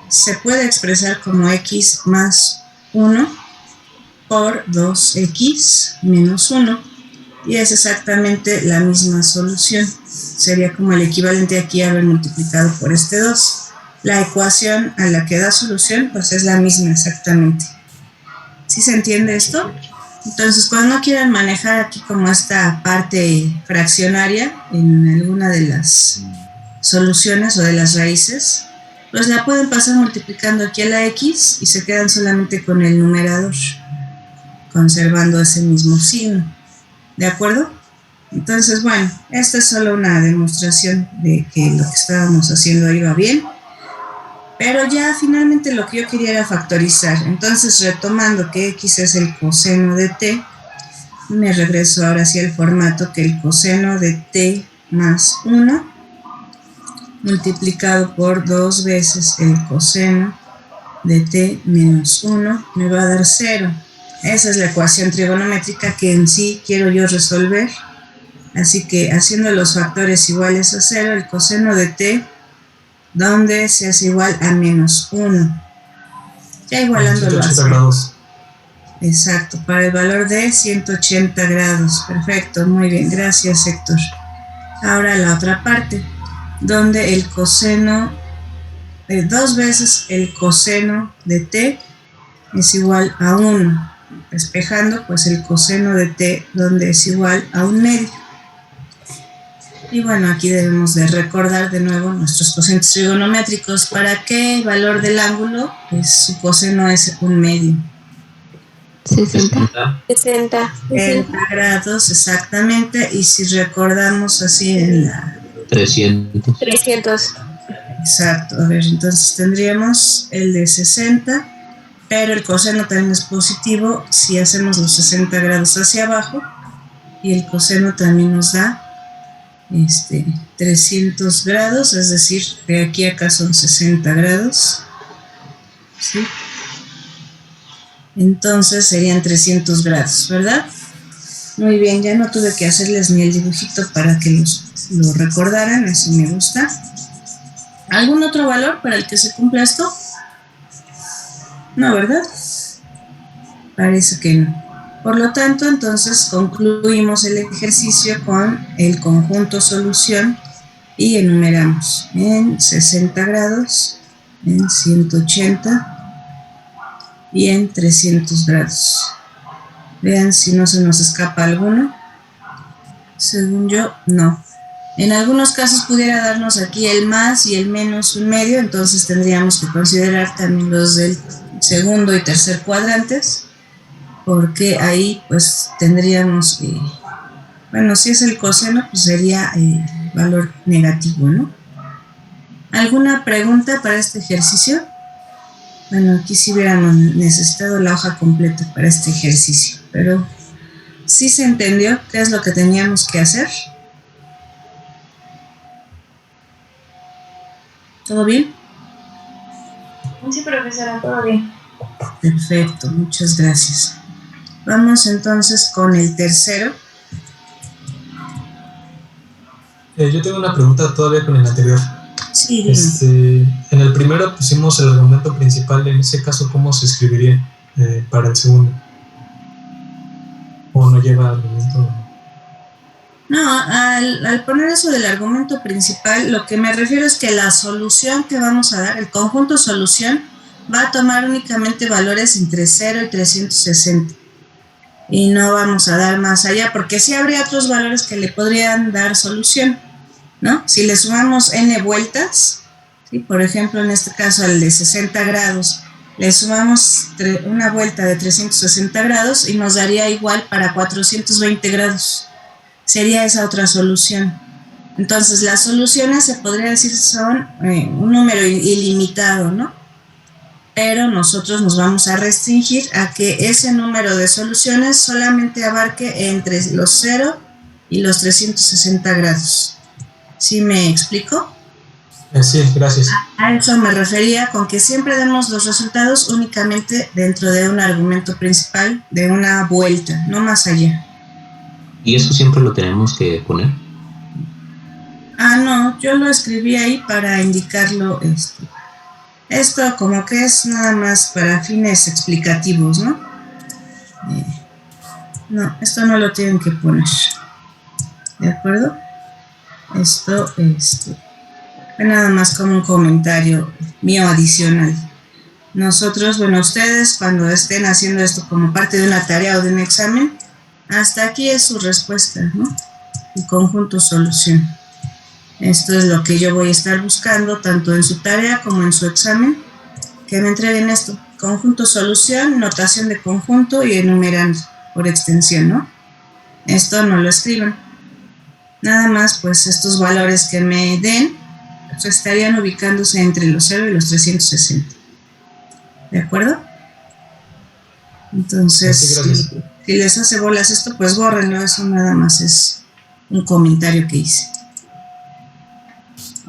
se puede expresar como x más 1 por 2x menos 1. Y es exactamente la misma solución. Sería como el equivalente aquí a haber multiplicado por este 2. La ecuación a la que da solución, pues es la misma exactamente. ¿Sí se entiende esto? Entonces, cuando no quieran manejar aquí como esta parte fraccionaria en alguna de las soluciones o de las raíces, pues la pueden pasar multiplicando aquí a la x y se quedan solamente con el numerador, conservando ese mismo signo. ¿De acuerdo? Entonces, bueno, esta es solo una demostración de que lo que estábamos haciendo iba bien. Pero ya finalmente lo que yo quería era factorizar. Entonces, retomando que x es el coseno de t, me regreso ahora hacia el formato que el coseno de t más 1 multiplicado por 2 veces el coseno de t menos 1 me va a dar 0. Esa es la ecuación trigonométrica que en sí quiero yo resolver. Así que haciendo los factores iguales a 0, el coseno de t, donde se hace igual a menos 1. Ya igualándolo a 180 grados. Exacto, para el valor de 180 grados. Perfecto, muy bien, gracias Héctor. Ahora la otra parte, donde el coseno, 2 veces el coseno de t es igual a 1. Despejando, pues el coseno de t, donde es igual a 1 medio. Y bueno, aquí debemos de recordar de nuevo nuestros cosenios trigonométricos. ¿Para qué valor del ángulo? Pues su coseno es 1 medio. 60 grados, exactamente. Y si recordamos así en la... 300. Exacto. A ver, entonces tendríamos el de 60, pero el coseno también es positivo si hacemos los 60 grados hacia abajo. Y el coseno también nos da 300 grados, es decir, de aquí a acá son 60 grados, ¿sí? Entonces serían 300 grados, ¿verdad? Muy bien, ya no tuve que hacerles ni el dibujito para que lo recordaran, eso me gusta. ¿Algún otro valor para el que se cumpla esto? No, ¿verdad? Parece que no. Por lo tanto, entonces concluimos el ejercicio con el conjunto solución y enumeramos en 60 grados en 180 y en 300 grados. Vean si no se nos escapa alguno. Según yo, no. En algunos casos pudiera darnos aquí el más y el menos un medio, entonces tendríamos que considerar también los del segundo y tercer cuadrantes, porque ahí pues tendríamos, bueno, si es el coseno, pues sería valor negativo, ¿no? ¿Alguna pregunta para este ejercicio? Bueno, aquí sí hubiéramos necesitado la hoja completa para este ejercicio, pero ¿sí se entendió qué es lo que teníamos que hacer? ¿Todo bien? Sí, profesora, todo bien. Perfecto, muchas gracias. Vamos entonces con el tercero. Yo tengo una pregunta todavía con el anterior. Sí, dime. En el primero pusimos el argumento principal, en ese caso, ¿cómo se escribiría para el segundo? ¿O no lleva argumento? No, al poner eso del argumento principal, lo que me refiero es que la solución que vamos a dar, el conjunto solución, va a tomar únicamente valores entre 0 y 360. Y no vamos a dar más allá, porque sí habría otros valores que le podrían dar solución, ¿no? Si le sumamos n vueltas, ¿sí? Por ejemplo, en este caso al de 60 grados, le sumamos una vuelta de 360 grados y nos daría igual para 420 grados. Sería esa otra solución. Entonces, las soluciones se podría decir son un número ilimitado, ¿no? Pero nosotros nos vamos a restringir a que ese número de soluciones solamente abarque entre los 0 y los 360 grados. ¿Sí me explico? Sí, gracias. A eso me refería con que siempre demos los resultados únicamente dentro de un argumento principal de una vuelta, no más allá. ¿Y eso siempre lo tenemos que poner? No, yo lo escribí ahí para indicarlo. Esto como que es nada más para fines explicativos, ¿no? No, esto no lo tienen que poner. ¿De acuerdo? Esto, fue nada más como un comentario mío adicional. Nosotros, bueno, ustedes cuando estén haciendo esto como parte de una tarea o de un examen, hasta aquí es su respuesta, ¿no? El conjunto solución. Esto es lo que yo voy a estar buscando tanto en su tarea como en su examen, que me entreguen esto. Conjunto solución, notación de conjunto y enumerando por extensión, ¿no? Esto no lo escriban. Nada más, pues estos valores que me den pues, estarían ubicándose entre los 0 y los 360. ¿De acuerdo? Entonces, si les hace bolas esto, pues bórrenlo. Eso nada más es un comentario que hice.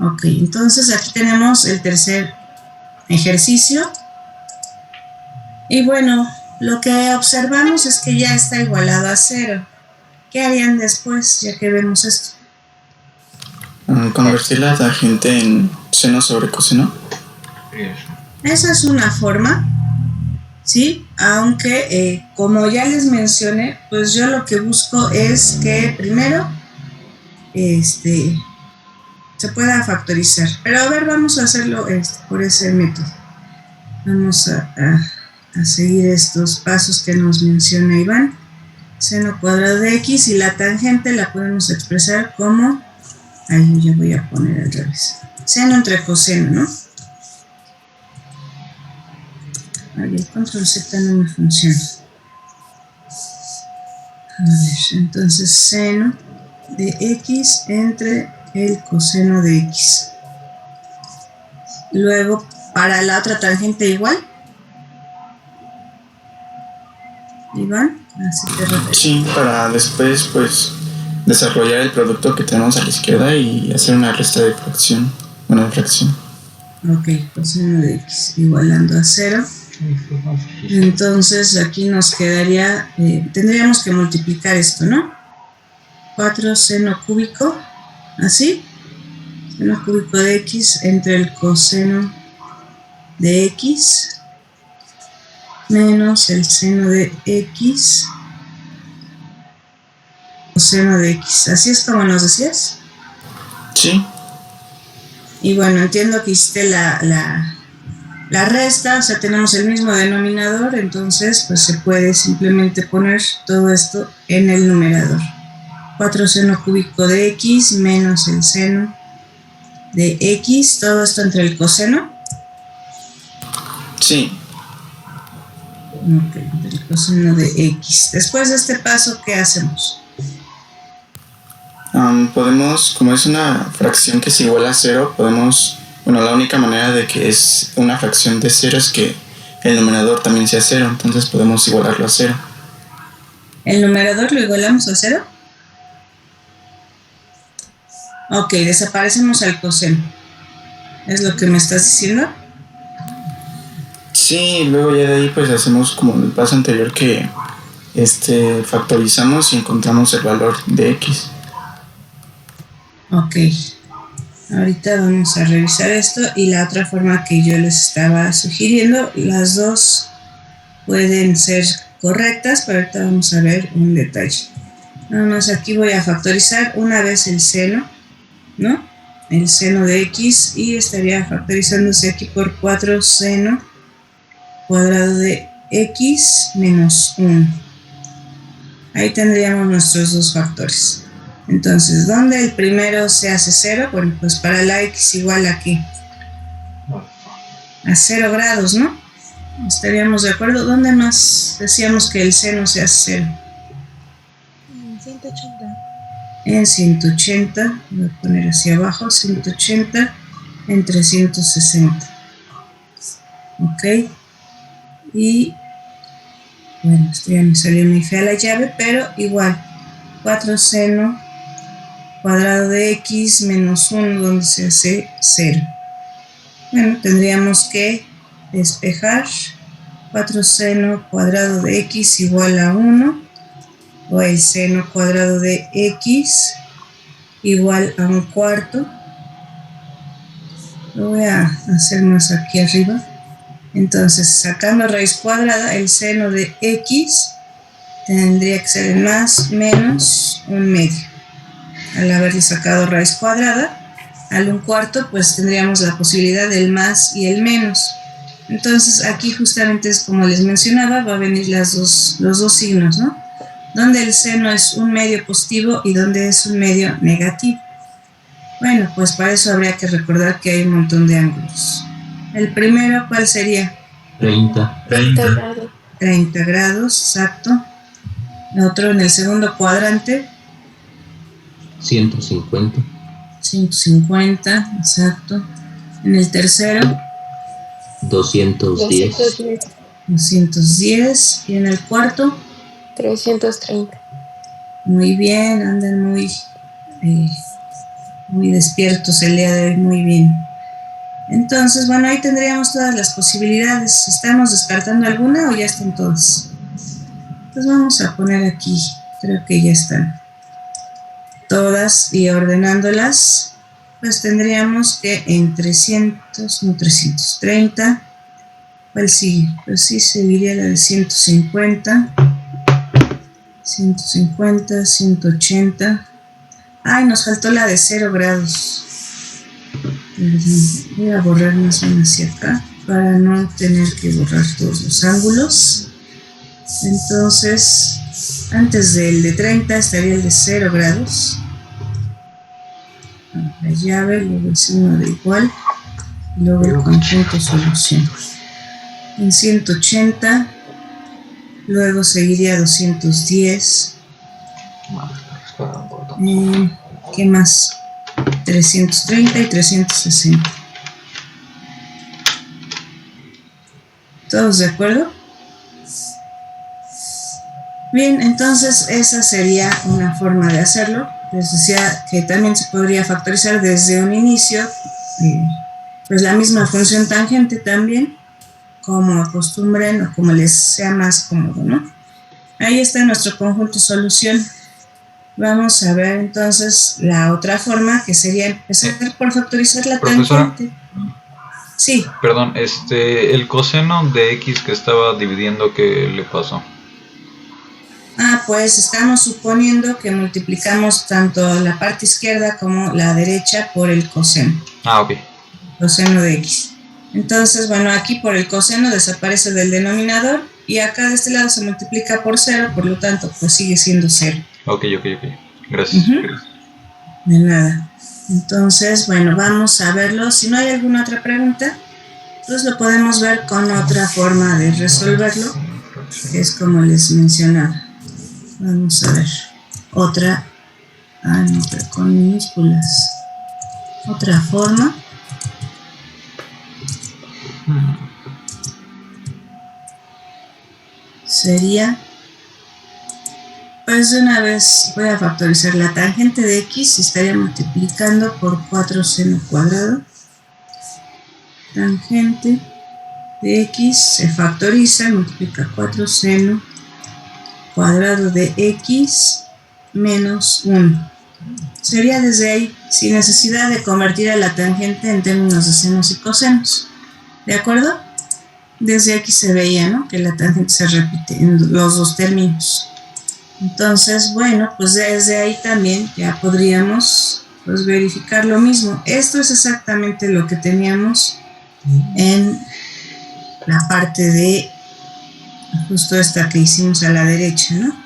Ok, entonces aquí tenemos el tercer ejercicio. Y bueno, lo que observamos es que ya está igualado a 0. ¿Qué harían después, ya que vemos esto? Convertir la tangente en seno sobre coseno. Esa es una forma, ¿sí? Aunque, como ya les mencioné, pues yo lo que busco es que primero se pueda factorizar. Pero a ver, vamos a hacerlo por ese método. Vamos a seguir estos pasos que nos menciona Iván. Seno cuadrado de x y la tangente la podemos expresar como, ahí ya voy a poner al revés, seno entre coseno, ¿no? Ay, el control Z no me funciona. A ver, entonces seno de x entre el coseno de x. Luego, para la otra tangente igual. Iván, así te refieres. Sí, para después, pues, desarrollar el producto que tenemos a la izquierda y hacer una resta de fracción. Bueno, fracción. Ok, coseno de x igualando a 0. Entonces aquí nos quedaría, tendríamos que multiplicar esto, ¿no? 4 seno cúbico, así, seno cúbico de x entre el coseno de x menos el seno de x coseno de x. ¿Así es como nos decías? Sí. Y bueno, entiendo que hiciste la resta, o sea, tenemos el mismo denominador, entonces pues se puede simplemente poner todo esto en el numerador. 4 seno cúbico de x menos el seno de x, todo esto entre el coseno. Sí. Ok, entre el coseno de x. Después de este paso, ¿qué hacemos? Podemos, como es una fracción que es igual a 0, podemos, bueno, la única manera de que es una fracción de 0 es que el numerador también sea 0, entonces podemos igualarlo a 0. ¿El numerador lo igualamos a 0? Ok, desaparecemos al coseno. ¿Es lo que me estás diciendo? Sí, luego ya de ahí pues hacemos como en el paso anterior que factorizamos y encontramos el valor de x. Ok, ahorita vamos a revisar esto y la otra forma que yo les estaba sugiriendo, las dos pueden ser correctas, pero ahorita vamos a ver un detalle. Nada más aquí voy a factorizar una vez el seno, ¿no? El seno de x y estaría factorizándose aquí por 4 seno cuadrado de x menos 1. Ahí tendríamos nuestros dos factores. Entonces, ¿dónde el primero se hace 0? Bueno, pues para la x igual a ¿qué? A 0 grados, ¿no? ¿Estaríamos de acuerdo? ¿Dónde más decíamos que el seno se hace 0? En 180. En 180, voy a poner hacia abajo, 180 en 360. Ok. Y, bueno, esto ya me salió muy fea la llave, pero igual, 4 seno cuadrado de x menos 1, donde se hace 0. Bueno, tendríamos que despejar 4 seno cuadrado de x igual a 1, o el seno cuadrado de x igual a 1/4. Lo voy a hacer más aquí arriba. Entonces, sacando raíz cuadrada, el seno de x tendría que ser el más menos 1/2. Al haberle sacado raíz cuadrada, al 1/4, pues tendríamos la posibilidad del más y el menos. Entonces, aquí justamente es como les mencionaba, va a venir los dos signos, ¿no? Donde el seno es 1/2 positivo y donde es 1/2 negativo. Bueno, pues para eso habría que recordar que hay un montón de ángulos. El primero, ¿cuál sería? 30. 30 grados, exacto. El otro en el segundo cuadrante. 150. 150, exacto. En el tercero. 210. 210. Y en el cuarto. 330. Muy bien, andan muy despiertos el día de hoy, muy bien. Entonces, bueno, ahí tendríamos todas las posibilidades. ¿Estamos descartando alguna o ya están todas? Pues vamos a poner aquí, creo que ya están todas, y ordenándolas, pues tendríamos que en 330, ¿cuál sigue? Pues sí, seguiría la de 150, 180. Ay, nos faltó la de 0 grados. Voy a borrar más bien hacia acá para no tener que borrar todos los ángulos. Entonces, antes del de 30 estaría el de 0 grados. La llave, luego el signo de igual, luego el conjunto solución. En 180, luego seguiría 210. ¿Qué más? 330 y 360. ¿Todos de acuerdo? Bien, entonces esa sería una forma de hacerlo. Les decía que también se podría factorizar desde un inicio, pues la misma función tangente también, como acostumbren o como les sea más cómodo, ¿no? Ahí está nuestro conjunto solución. Vamos a ver entonces la otra forma, que sería empezar por factorizar la tangente. Sí. Perdón, el coseno de x que estaba dividiendo, ¿qué le pasó? Pues estamos suponiendo que multiplicamos tanto la parte izquierda como la derecha por el coseno. Ok. Coseno de x. Entonces, bueno, aquí por el coseno desaparece del denominador y acá de este lado se multiplica por 0, por lo tanto, pues sigue siendo 0. Ok. Gracias. De nada. Entonces, bueno, vamos a verlo. Si no hay alguna otra pregunta, pues lo podemos ver con otra forma de resolverlo, que es como les mencionaba. Vamos a ver. Otra, no, pero con minúsculas. Otra forma. Sería, pues de una vez voy a factorizar la tangente de x y estaría multiplicando por 4 seno cuadrado. Tangente de x se factoriza, multiplica 4 seno cuadrado de x menos 1. Sería desde ahí, sin necesidad de convertir a la tangente en términos de senos y cosenos. ¿De acuerdo? Desde aquí se veía, ¿no?, que la tangente se repite en los dos términos. Entonces, bueno, pues desde ahí también ya podríamos, pues, verificar lo mismo. Esto es exactamente lo que teníamos en la parte de justo esta que hicimos a la derecha, ¿no?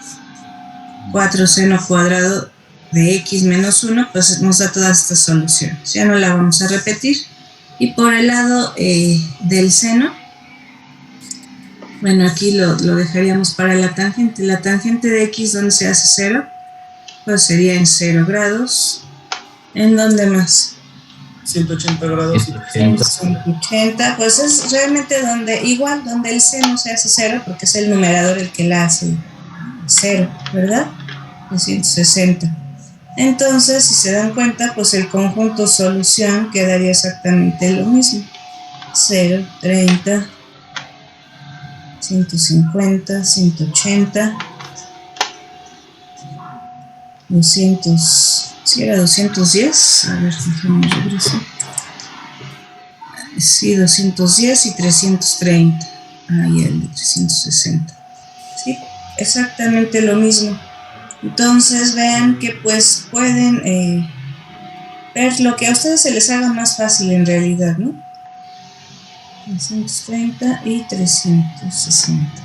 4 seno cuadrado de x menos 1, pues nos da todas estas soluciones. Ya no la vamos a repetir. Y por el lado del seno, bueno, aquí lo dejaríamos para la tangente. La tangente de x, ¿dónde se hace 0? Pues sería en 0 grados. ¿En dónde más? 180 grados. 180, pues es realmente donde el seno se hace 0, porque es el numerador el que la hace 0, ¿verdad? 160. Entonces, si se dan cuenta, pues el conjunto solución quedaría exactamente lo mismo. 0, 30, 150, 180, 200, si era 210, a ver, déjame regresar. Sí, 210 y 330. Ahí el de 360. Sí, exactamente lo mismo. Entonces vean que pues pueden ver lo que a ustedes se les haga más fácil en realidad, ¿no? 330 y 360.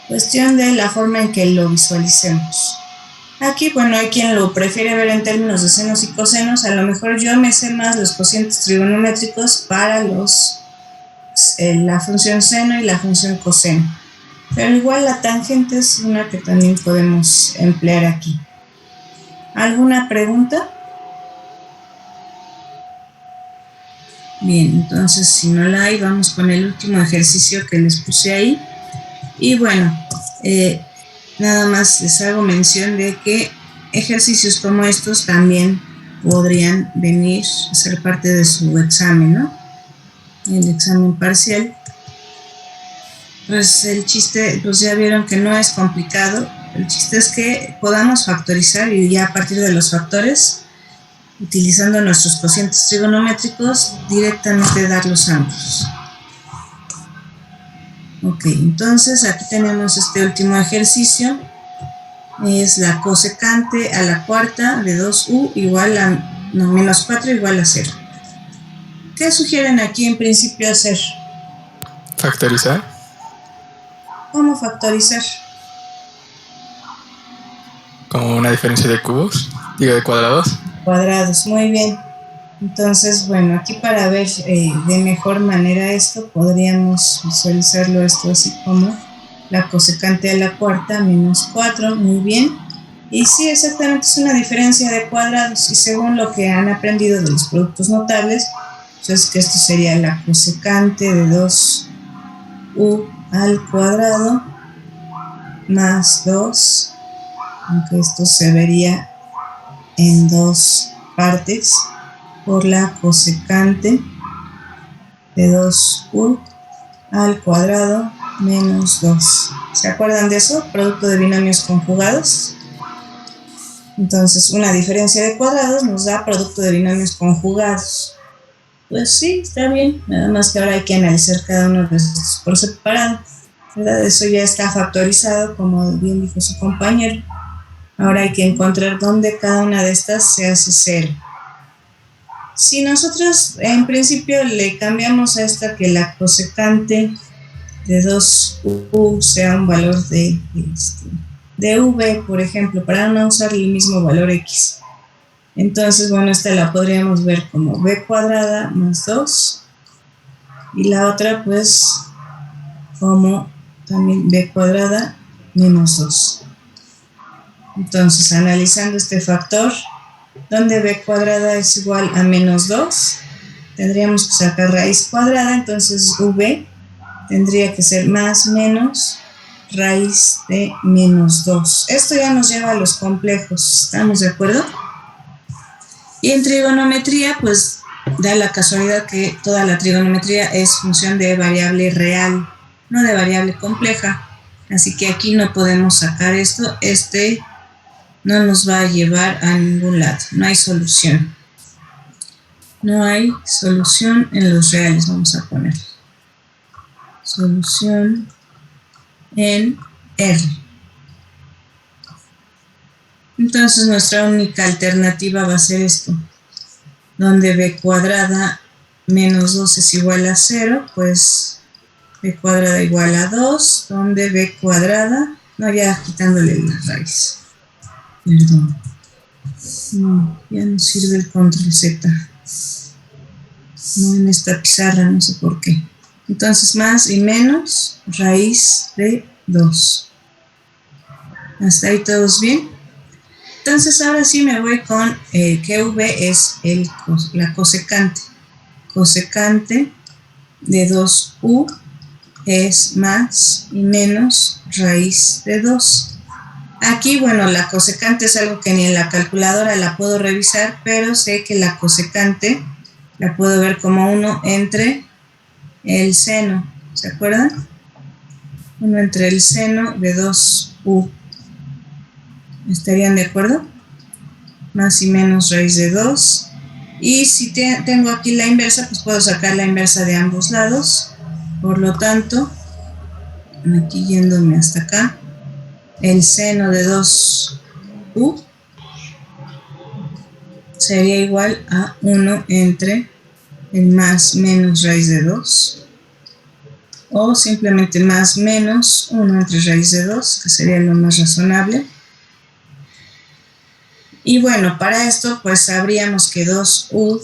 Cuestión de la forma en que lo visualicemos. Aquí, bueno, hay quien lo prefiere ver en términos de senos y cosenos. A lo mejor yo me sé más los cocientes trigonométricos para la función seno y la función coseno. Pero igual la tangente es una que también podemos emplear aquí. ¿Alguna pregunta? Bien, entonces si no la hay, vamos con el último ejercicio que les puse ahí. Y bueno, nada más les hago mención de que ejercicios como estos también podrían venir a ser parte de su examen, ¿no? El examen parcial. Pues el chiste, pues ya vieron que no es complicado. El chiste es que podamos factorizar y ya a partir de los factores, utilizando nuestros cocientes trigonométricos, directamente dar los ángulos. Ok, entonces aquí tenemos este último ejercicio. Es la cosecante a la cuarta de 2u igual a, no, menos 4 igual a 0. ¿Qué sugieren aquí en principio hacer? Factorizar. ¿Cómo factorizar? Como una diferencia de cubos, de cuadrados. Cuadrados, muy bien. Entonces, bueno, aquí para ver de mejor manera esto, podríamos visualizarlo esto así como la cosecante a la cuarta menos 4, muy bien. Y sí, exactamente es una diferencia de cuadrados, y según lo que han aprendido de los productos notables, pues que esto sería la cosecante de 2u al cuadrado más 2, aunque esto se vería en dos partes, por la cosecante de 2u al cuadrado menos 2. ¿Se acuerdan de eso? Producto de binomios conjugados. Entonces, una diferencia de cuadrados nos da producto de binomios conjugados. Pues sí, está bien. Nada más que ahora hay que analizar cada uno de estos por separado, ¿verdad? Eso ya está factorizado, como bien dijo su compañero. Ahora hay que encontrar dónde cada una de estas se hace 0. Si nosotros en principio le cambiamos a esta que la cosecante de 2u sea un valor de v, por ejemplo, para no usar el mismo valor x. Entonces, bueno, esta la podríamos ver como b cuadrada más 2 y la otra pues como también b cuadrada menos 2. Entonces, analizando este factor, donde b cuadrada es igual a menos 2, tendríamos que sacar raíz cuadrada, entonces v tendría que ser más menos raíz de menos 2. Esto ya nos lleva a los complejos, ¿estamos de acuerdo? Y en trigonometría, pues da la casualidad que toda la trigonometría es función de variable real, no de variable compleja. Así que aquí no podemos sacar esto, no nos va a llevar a ningún lado, no hay solución. No hay solución en los reales, vamos a poner. Solución en R. Entonces nuestra única alternativa va a ser esto. Donde b cuadrada menos 2 es igual a 0, pues b cuadrada igual a 2, donde b cuadrada, no, ya quitándole la raíz. Perdón. No, ya no sirve el control Z. No en esta pizarra, no sé por qué. Entonces más y menos raíz de 2. ¿Hasta ahí todos bien? Entonces ahora sí me voy con que v es la cosecante. Cosecante de 2u es más y menos raíz de 2. Aquí, bueno, la cosecante es algo que ni en la calculadora la puedo revisar, pero sé que la cosecante la puedo ver como 1 entre el seno, ¿se acuerdan? 1 entre el seno de 2u. ¿Estarían de acuerdo? Más y menos raíz de 2. Y si tengo aquí la inversa, pues puedo sacar la inversa de ambos lados. Por lo tanto, aquí yéndome hasta acá, el seno de 2u sería igual a 1 entre el más menos raíz de 2. O simplemente más menos 1 entre raíz de 2, que sería lo más razonable. Y bueno, para esto pues sabríamos que 2u,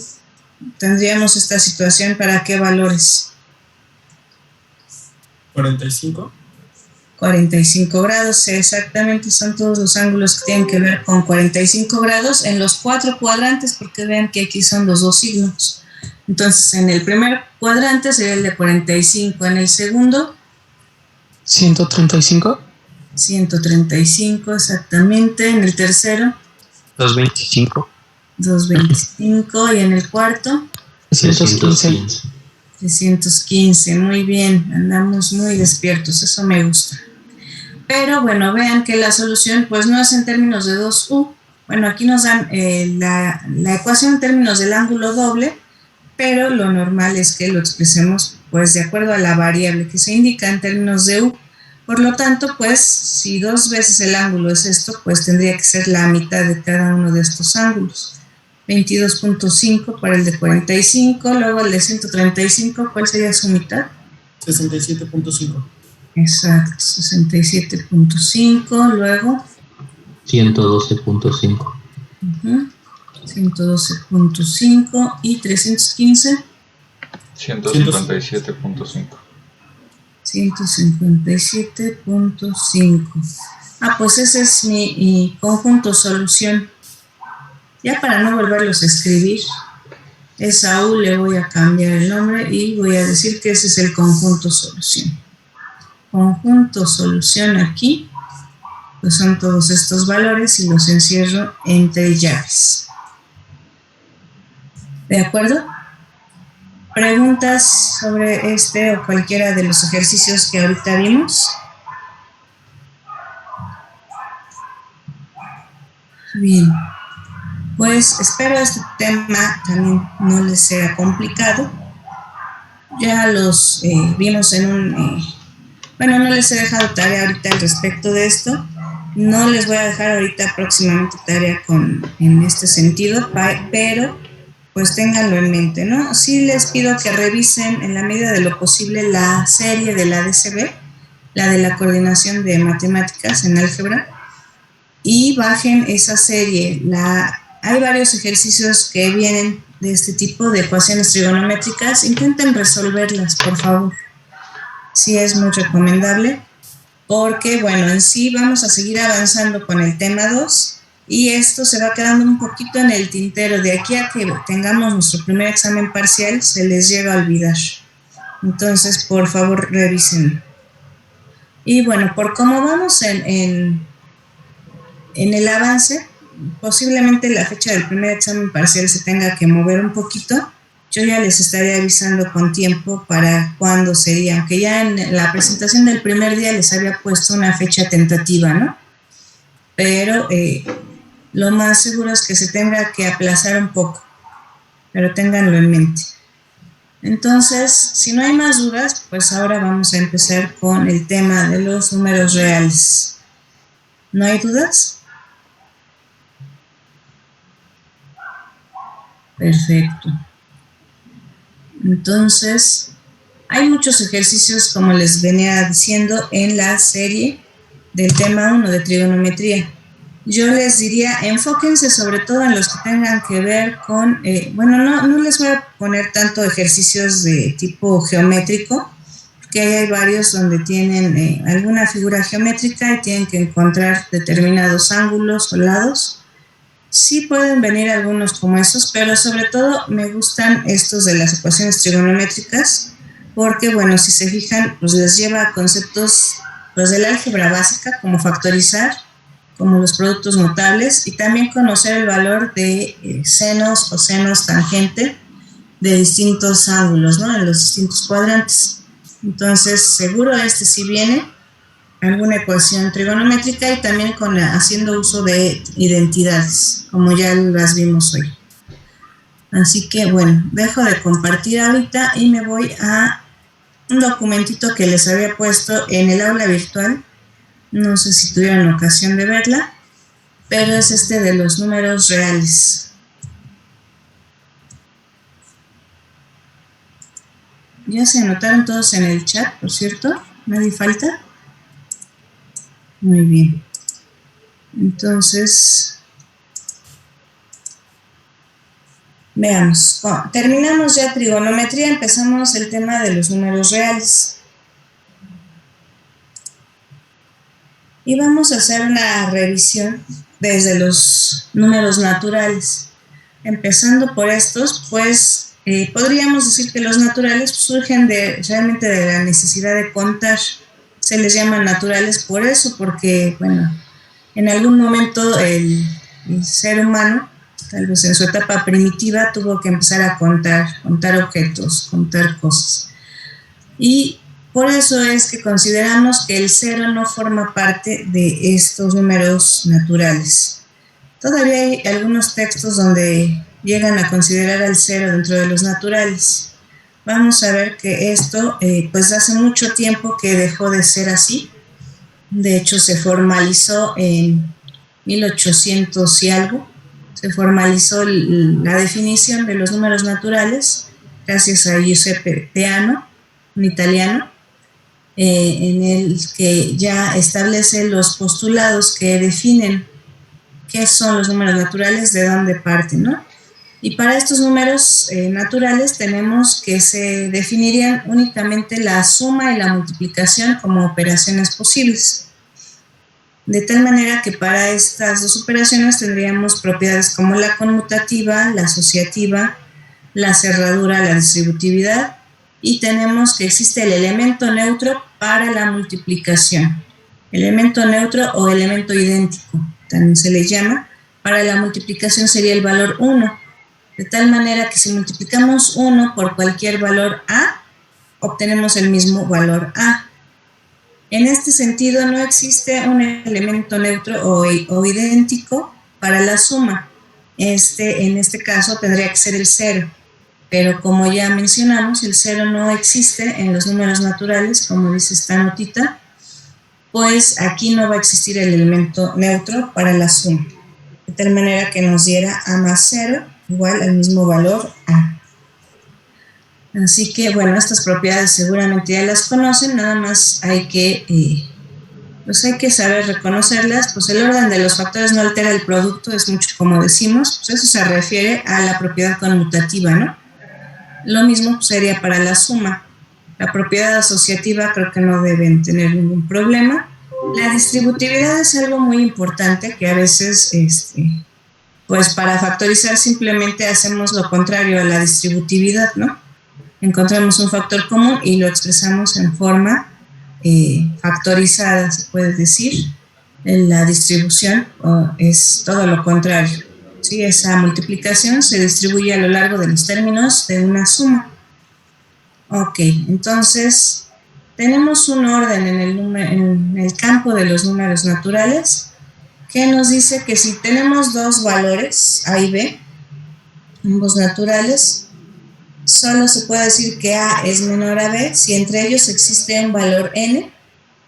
tendríamos esta situación para qué valores. 45. 45 grados, exactamente, son todos los ángulos que tienen que ver con 45 grados en los 4 cuadrantes, porque vean que aquí son los 2 signos. Entonces, en el primer cuadrante sería el de 45, en el segundo 135. 135, exactamente, en el tercero 225. 225 y en el cuarto 315. 315, muy bien, andamos muy despiertos, eso me gusta. Pero bueno, vean que la solución pues no es en términos de 2u. Bueno, aquí nos dan la ecuación en términos del ángulo doble, pero lo normal es que lo expresemos pues de acuerdo a la variable que se indica en términos de u. Por lo tanto, pues si 2 veces el ángulo es esto, pues tendría que ser la mitad de cada uno de estos ángulos. 22.5 para el de 45, luego el de 135, ¿cuál sería su mitad? 67.5. Exacto, 67.5, luego 112.5. 112.5 y 315. 157.5. 157.5. Ah, pues ese es mi conjunto solución. Ya para no volverlos a escribir, esa U le voy a cambiar el nombre y voy a decir que ese es el conjunto solución. Conjunto solución aquí, pues son todos estos valores y los encierro entre llaves. ¿De acuerdo? ¿Preguntas sobre este o cualquiera de los ejercicios que ahorita vimos? Bien. Pues espero este tema también no les sea complicado. Ya los vimos en un... bueno, no les he dejado tarea ahorita al respecto de esto, No les voy a dejar ahorita próximamente tarea en este sentido, pero pues ténganlo en mente, ¿no? Sí les pido que revisen en la medida de lo posible la serie de la DCB, la de la coordinación de matemáticas en álgebra, y bajen esa serie. Hay varios ejercicios que vienen de este tipo de ecuaciones trigonométricas. Intenten resolverlas, por favor. Sí es muy recomendable, porque bueno, en sí vamos a seguir avanzando con el tema 2 y esto se va quedando un poquito en el tintero. De aquí a que tengamos nuestro primer examen parcial se les llega a olvidar. Entonces, por favor, revisen. Y bueno, por cómo vamos en el avance, posiblemente la fecha del primer examen parcial se tenga que mover un poquito. Yo ya les estaré avisando con tiempo para cuándo sería, aunque ya en la presentación del primer día les había puesto una fecha tentativa, ¿no? Pero lo más seguro es que se tenga que aplazar un poco, pero ténganlo en mente. Entonces, si no hay más dudas, pues ahora vamos a empezar con el tema de los números reales. ¿No hay dudas? Perfecto. Entonces, hay muchos ejercicios, como les venía diciendo, en la serie del tema 1 de trigonometría. Yo les diría, enfóquense sobre todo en los que tengan que ver con, no les voy a poner tanto ejercicios de tipo geométrico, porque hay varios donde tienen alguna figura geométrica y tienen que encontrar determinados ángulos o lados. Sí pueden venir algunos como esos, pero sobre todo me gustan estos de las ecuaciones trigonométricas, porque bueno, si se fijan, pues les lleva a conceptos pues del álgebra básica, como factorizar, como los productos notables, y también conocer el valor de senos o senos tangente de distintos ángulos, ¿no? En los distintos cuadrantes. Entonces, seguro sí viene alguna ecuación trigonométrica y también haciendo uso de identidades, como ya las vimos hoy. Así que bueno, dejo de compartir ahorita y me voy a un documentito que les había puesto en el aula virtual. No sé si tuvieron ocasión de verla, pero es de los números reales. Ya se anotaron todos en el chat, por cierto, nadie falta. Muy bien. Entonces, veamos. Terminamos ya trigonometría, empezamos el tema de los números reales. Y vamos a hacer una revisión desde los números naturales. Empezando por estos, pues podríamos decir que los naturales surgen realmente de la necesidad de contar. Se les llama naturales por eso, porque, bueno, en algún momento el ser humano, tal vez en su etapa primitiva, tuvo que empezar a contar objetos, contar cosas. Y por eso es que consideramos que el 0 no forma parte de estos números naturales. Todavía hay algunos textos donde llegan a considerar al 0 dentro de los naturales. Vamos a ver que esto, pues hace mucho tiempo que dejó de ser así. De hecho, se formalizó en 1800 y algo. Se formalizó la definición de los números naturales gracias a Giuseppe Peano, un italiano, en el que ya establece los postulados que definen qué son los números naturales, de dónde parten, ¿no? Y para estos números naturales tenemos que se definirían únicamente la suma y la multiplicación como operaciones posibles. De tal manera que para estas dos operaciones tendríamos propiedades como la conmutativa, la asociativa, la cerradura, la distributividad, y tenemos que existe el elemento neutro para la multiplicación. Elemento neutro o elemento idéntico, también se le llama. Para la multiplicación sería el valor 1. De tal manera que si multiplicamos 1 por cualquier valor A, obtenemos el mismo valor A. En este sentido, no existe un elemento neutro o idéntico para la suma. En este caso tendría que ser el 0. Pero como ya mencionamos, el 0 no existe en los números naturales, como dice esta notita. pues aquí no va a existir el elemento neutro para la suma, de tal manera que nos diera A más 0 igual al mismo valor A. Así que, bueno, estas propiedades seguramente ya las conocen, nada más hay que saber reconocerlas. Pues el orden de los factores no altera el producto, es mucho como decimos, pues eso se refiere a la propiedad conmutativa, ¿no? Lo mismo sería para la suma. La propiedad asociativa creo que no deben tener ningún problema. La distributividad es algo muy importante que a veces, pues para factorizar simplemente hacemos lo contrario a la distributividad, ¿no? Encontramos un factor común y lo expresamos en forma factorizada, se puede decir. En la distribución es todo lo contrario, ¿sí? Esa multiplicación se distribuye a lo largo de los términos de una suma. Ok, entonces tenemos un orden en el campo de los números naturales que nos dice que si tenemos dos valores, A y B, ambos naturales, solo se puede decir que A es menor a B si entre ellos existe un valor n,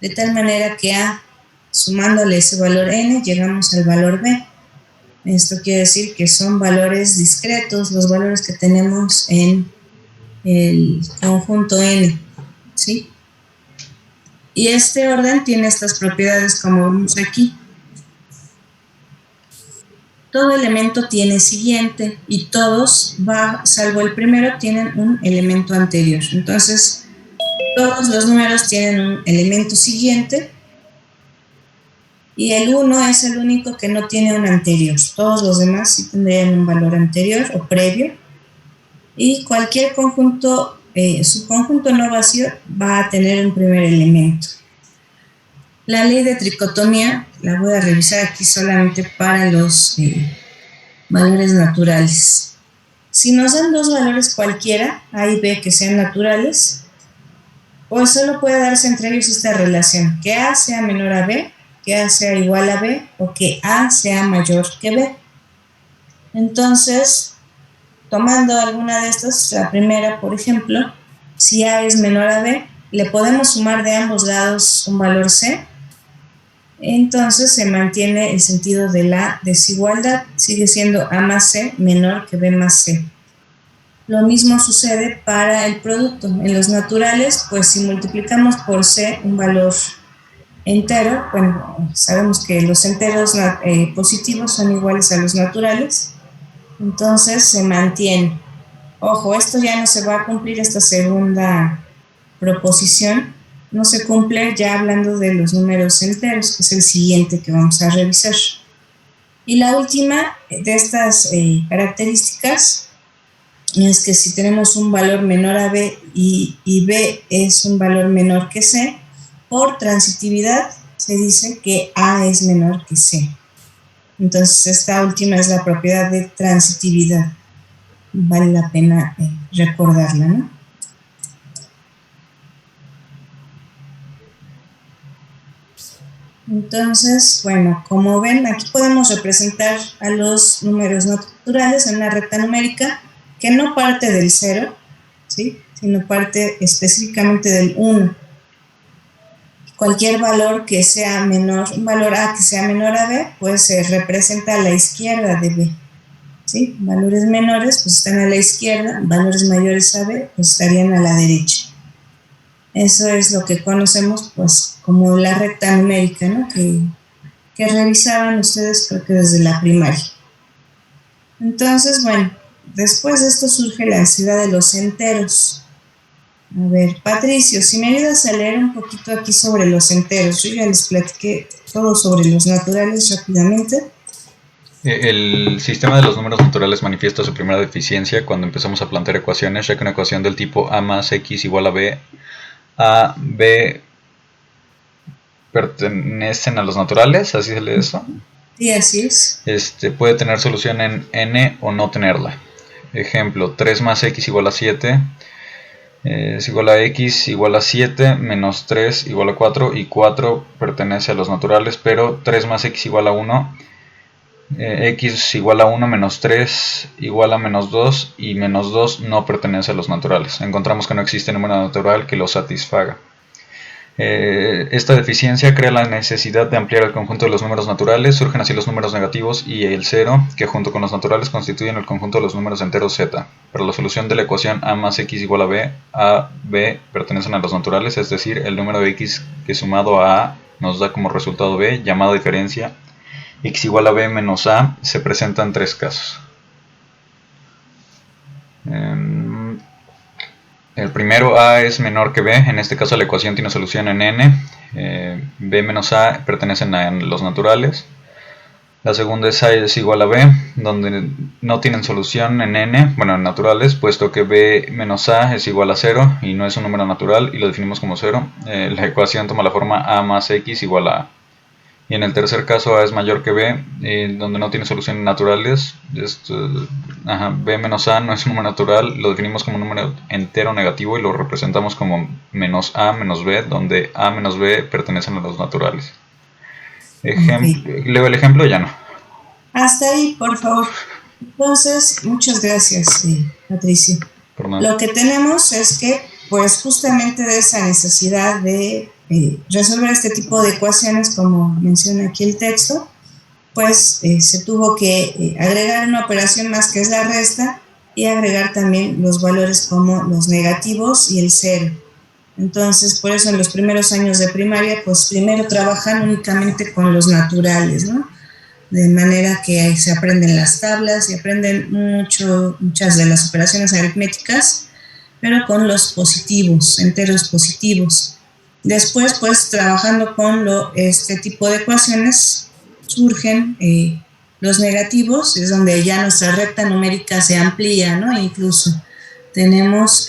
de tal manera que A, sumándole ese valor n, llegamos al valor B. Esto quiere decir que son valores discretos, los valores que tenemos en el conjunto n, ¿sí? Y este orden tiene estas propiedades como vemos aquí. Todo elemento tiene siguiente y todos, salvo el primero, tienen un elemento anterior. Entonces, todos los números tienen un elemento siguiente y el 1 es el único que no tiene un anterior. Todos los demás sí tendrían un valor anterior o previo. Y cualquier conjunto, subconjunto no vacío, va a tener un primer elemento. La ley de tricotomía la voy a revisar aquí solamente para los valores naturales. Si nos dan dos valores cualquiera, A y B, que sean naturales, pues solo puede darse entre ellos esta relación, que A sea menor a B, que A sea igual a B, o que A sea mayor que B. Entonces, tomando alguna de estas, la primera, por ejemplo, si A es menor a B, le podemos sumar de ambos lados un valor C. Entonces se mantiene el sentido de la desigualdad, sigue siendo A más C menor que B más C. Lo mismo sucede para el producto. En los naturales, pues si multiplicamos por C un valor entero, bueno, sabemos que los enteros positivos son iguales a los naturales, entonces se mantiene. Ojo, esto ya no se va a cumplir, esta segunda proposición no se cumple ya hablando de los números enteros, que es el siguiente que vamos a revisar. Y la última de estas características es que si tenemos un valor menor a B y B es un valor menor que C, por transitividad se dice que A es menor que C. Entonces esta última es la propiedad de transitividad. Vale la pena recordarla, ¿no? Entonces, bueno, como ven, aquí podemos representar a los números naturales en una recta numérica que no parte del 0, ¿sí?, sino parte específicamente del 1. Cualquier valor que sea menor, un valor A que sea menor a B, pues se representa a la izquierda de B, ¿sí? Valores menores pues están a la izquierda, valores mayores a B pues estarían a la derecha. Eso es lo que conocemos pues como la recta numérica, ¿no?, que revisaban ustedes creo que desde la primaria. Entonces, bueno, después de esto surge la ansiedad de los enteros. A ver, Patricio, si me ayudas a leer un poquito aquí sobre los enteros. Yo ya les platiqué todo sobre los naturales rápidamente. El sistema de los números naturales manifiesta su primera deficiencia cuando empezamos a plantear ecuaciones, ya que una ecuación del tipo A más X igual a B pertenecen a los naturales, ¿así se lee eso? Sí, así es. Puede tener solución en n o no tenerla. Ejemplo, 3 más x igual a 7 es igual a x igual a 7 menos 3 igual a 4, y 4 pertenece a los naturales, pero 3 más x igual a 1, x igual a 1 menos 3 igual a menos 2, y menos 2 no pertenece a los naturales. Encontramos que no existe número natural que lo satisfaga. Esta deficiencia crea la necesidad de ampliar el conjunto de los números naturales, surgen así los números negativos y el 0, que junto con los naturales constituyen el conjunto de los números enteros z. Para la solución de la ecuación a más x igual a b pertenecen a los naturales, es decir, el número de x que sumado a nos da como resultado b, llamada diferencia, x igual a b menos a, se presenta en tres casos. El primero, a es menor que b, en este caso la ecuación tiene solución en n, b menos a pertenecen a los naturales. La segunda es a es igual a b, donde no tienen solución en n, bueno en naturales, puesto que b menos a es igual a 0 y no es un número natural y lo definimos como 0. La ecuación toma la forma a más x igual a. Y en el tercer caso a es mayor que b, donde no tiene soluciones naturales. B menos a no es un número natural, lo definimos como un número entero negativo y lo representamos como menos a menos b, donde a menos b pertenecen a los naturales. Leo el ejemplo, ya no. Hasta ahí, por favor. Entonces, muchas gracias, Patricio. Lo que tenemos es que, pues justamente de esa necesidad de resolver este tipo de ecuaciones, como menciona aquí el texto, pues se tuvo que agregar una operación más que es la resta y agregar también los valores como los negativos y el 0. Entonces, por eso en los primeros años de primaria, pues primero trabajan únicamente con los naturales, ¿no? De manera que se aprenden las tablas y aprenden muchas de las operaciones aritméticas, pero con los positivos, enteros positivos. Después, pues, trabajando con este tipo de ecuaciones, surgen los negativos, es donde ya nuestra recta numérica se amplía, ¿no? Incluso tenemos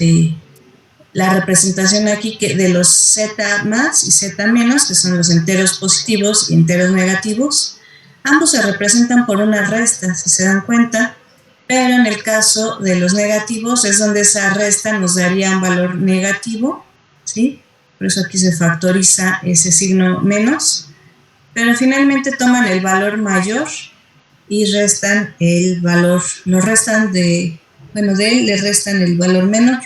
la representación aquí de los z más y z menos, que son los enteros positivos y enteros negativos. Ambos se representan por una resta, si se dan cuenta, pero en el caso de los negativos es donde esa resta nos daría un valor negativo, ¿sí? Por eso aquí se factoriza ese signo menos, pero finalmente toman el valor mayor y restan el valor, de él le restan el valor menor.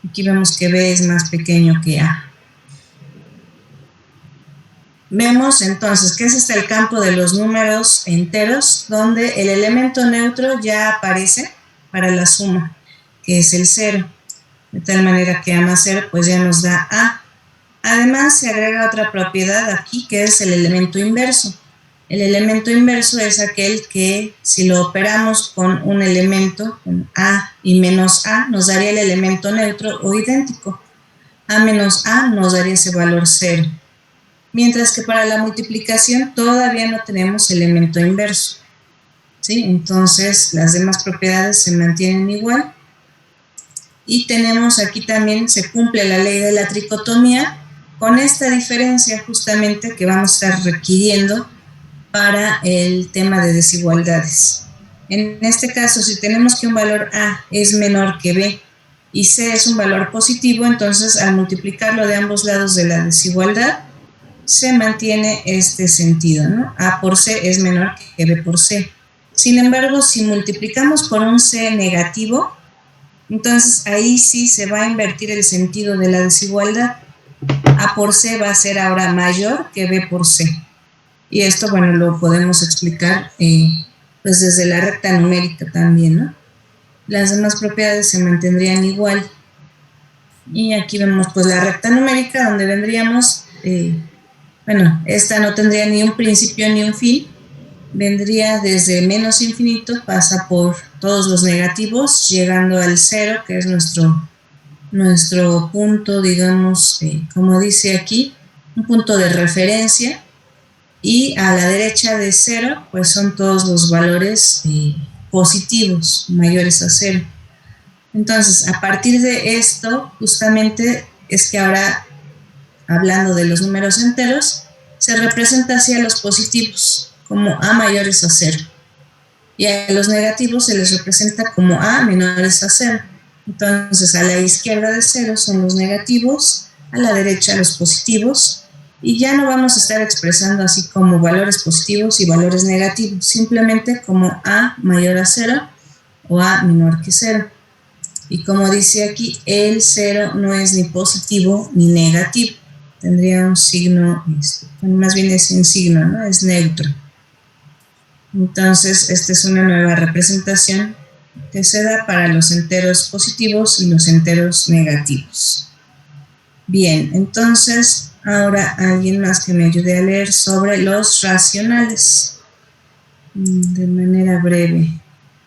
Aquí vemos que b es más pequeño que a. Vemos entonces que ese es el campo de los números enteros, donde el elemento neutro ya aparece para la suma, que es el 0. De tal manera que a más 0 pues ya nos da a. Además se agrega otra propiedad aquí, que es el elemento inverso. El elemento inverso es aquel que, si lo operamos con un elemento, con a y menos a, nos daría el elemento neutro o idéntico. A menos a nos daría ese valor 0. Mientras que para la multiplicación todavía no tenemos elemento inverso, ¿sí? Entonces las demás propiedades se mantienen igual. Y tenemos aquí también, se cumple la ley de la tricotomía, con esta diferencia justamente que vamos a estar requiriendo para el tema de desigualdades. En este caso, si tenemos que un valor a es menor que b y c es un valor positivo, entonces al multiplicarlo de ambos lados de la desigualdad, se mantiene este sentido, ¿no? A por c es menor que b por c. Sin embargo, si multiplicamos por un c negativo, entonces ahí sí se va a invertir el sentido de la desigualdad. A por c va a ser ahora mayor que b por c. Y esto, bueno, lo podemos explicar pues desde la recta numérica también, ¿no? Las demás propiedades se mantendrían igual. Y aquí vemos pues la recta numérica, donde vendríamos, esta no tendría ni un principio ni un fin. Vendría desde menos infinito, pasa por todos los negativos, llegando al 0, que es nuestro punto, digamos, como dice aquí, un punto de referencia. Y a la derecha de 0, pues son todos los valores positivos, mayores a 0. Entonces, a partir de esto, justamente es que ahora, hablando de los números enteros, se representa así a los positivos, como a mayores a 0. Y a los negativos se les representa como a menores a 0. Entonces, a la izquierda de 0 son los negativos, a la derecha los positivos, y ya no vamos a estar expresando así como valores positivos y valores negativos, simplemente como a mayor a 0 o a menor que 0. Y como dice aquí, el 0 no es ni positivo ni negativo, tendría un signo, más bien es sin signo, ¿no? Es neutro. Entonces, esta es una nueva representación que se da para los enteros positivos y los enteros negativos. Bien, entonces, ahora alguien más que me ayude a leer sobre los racionales de manera breve.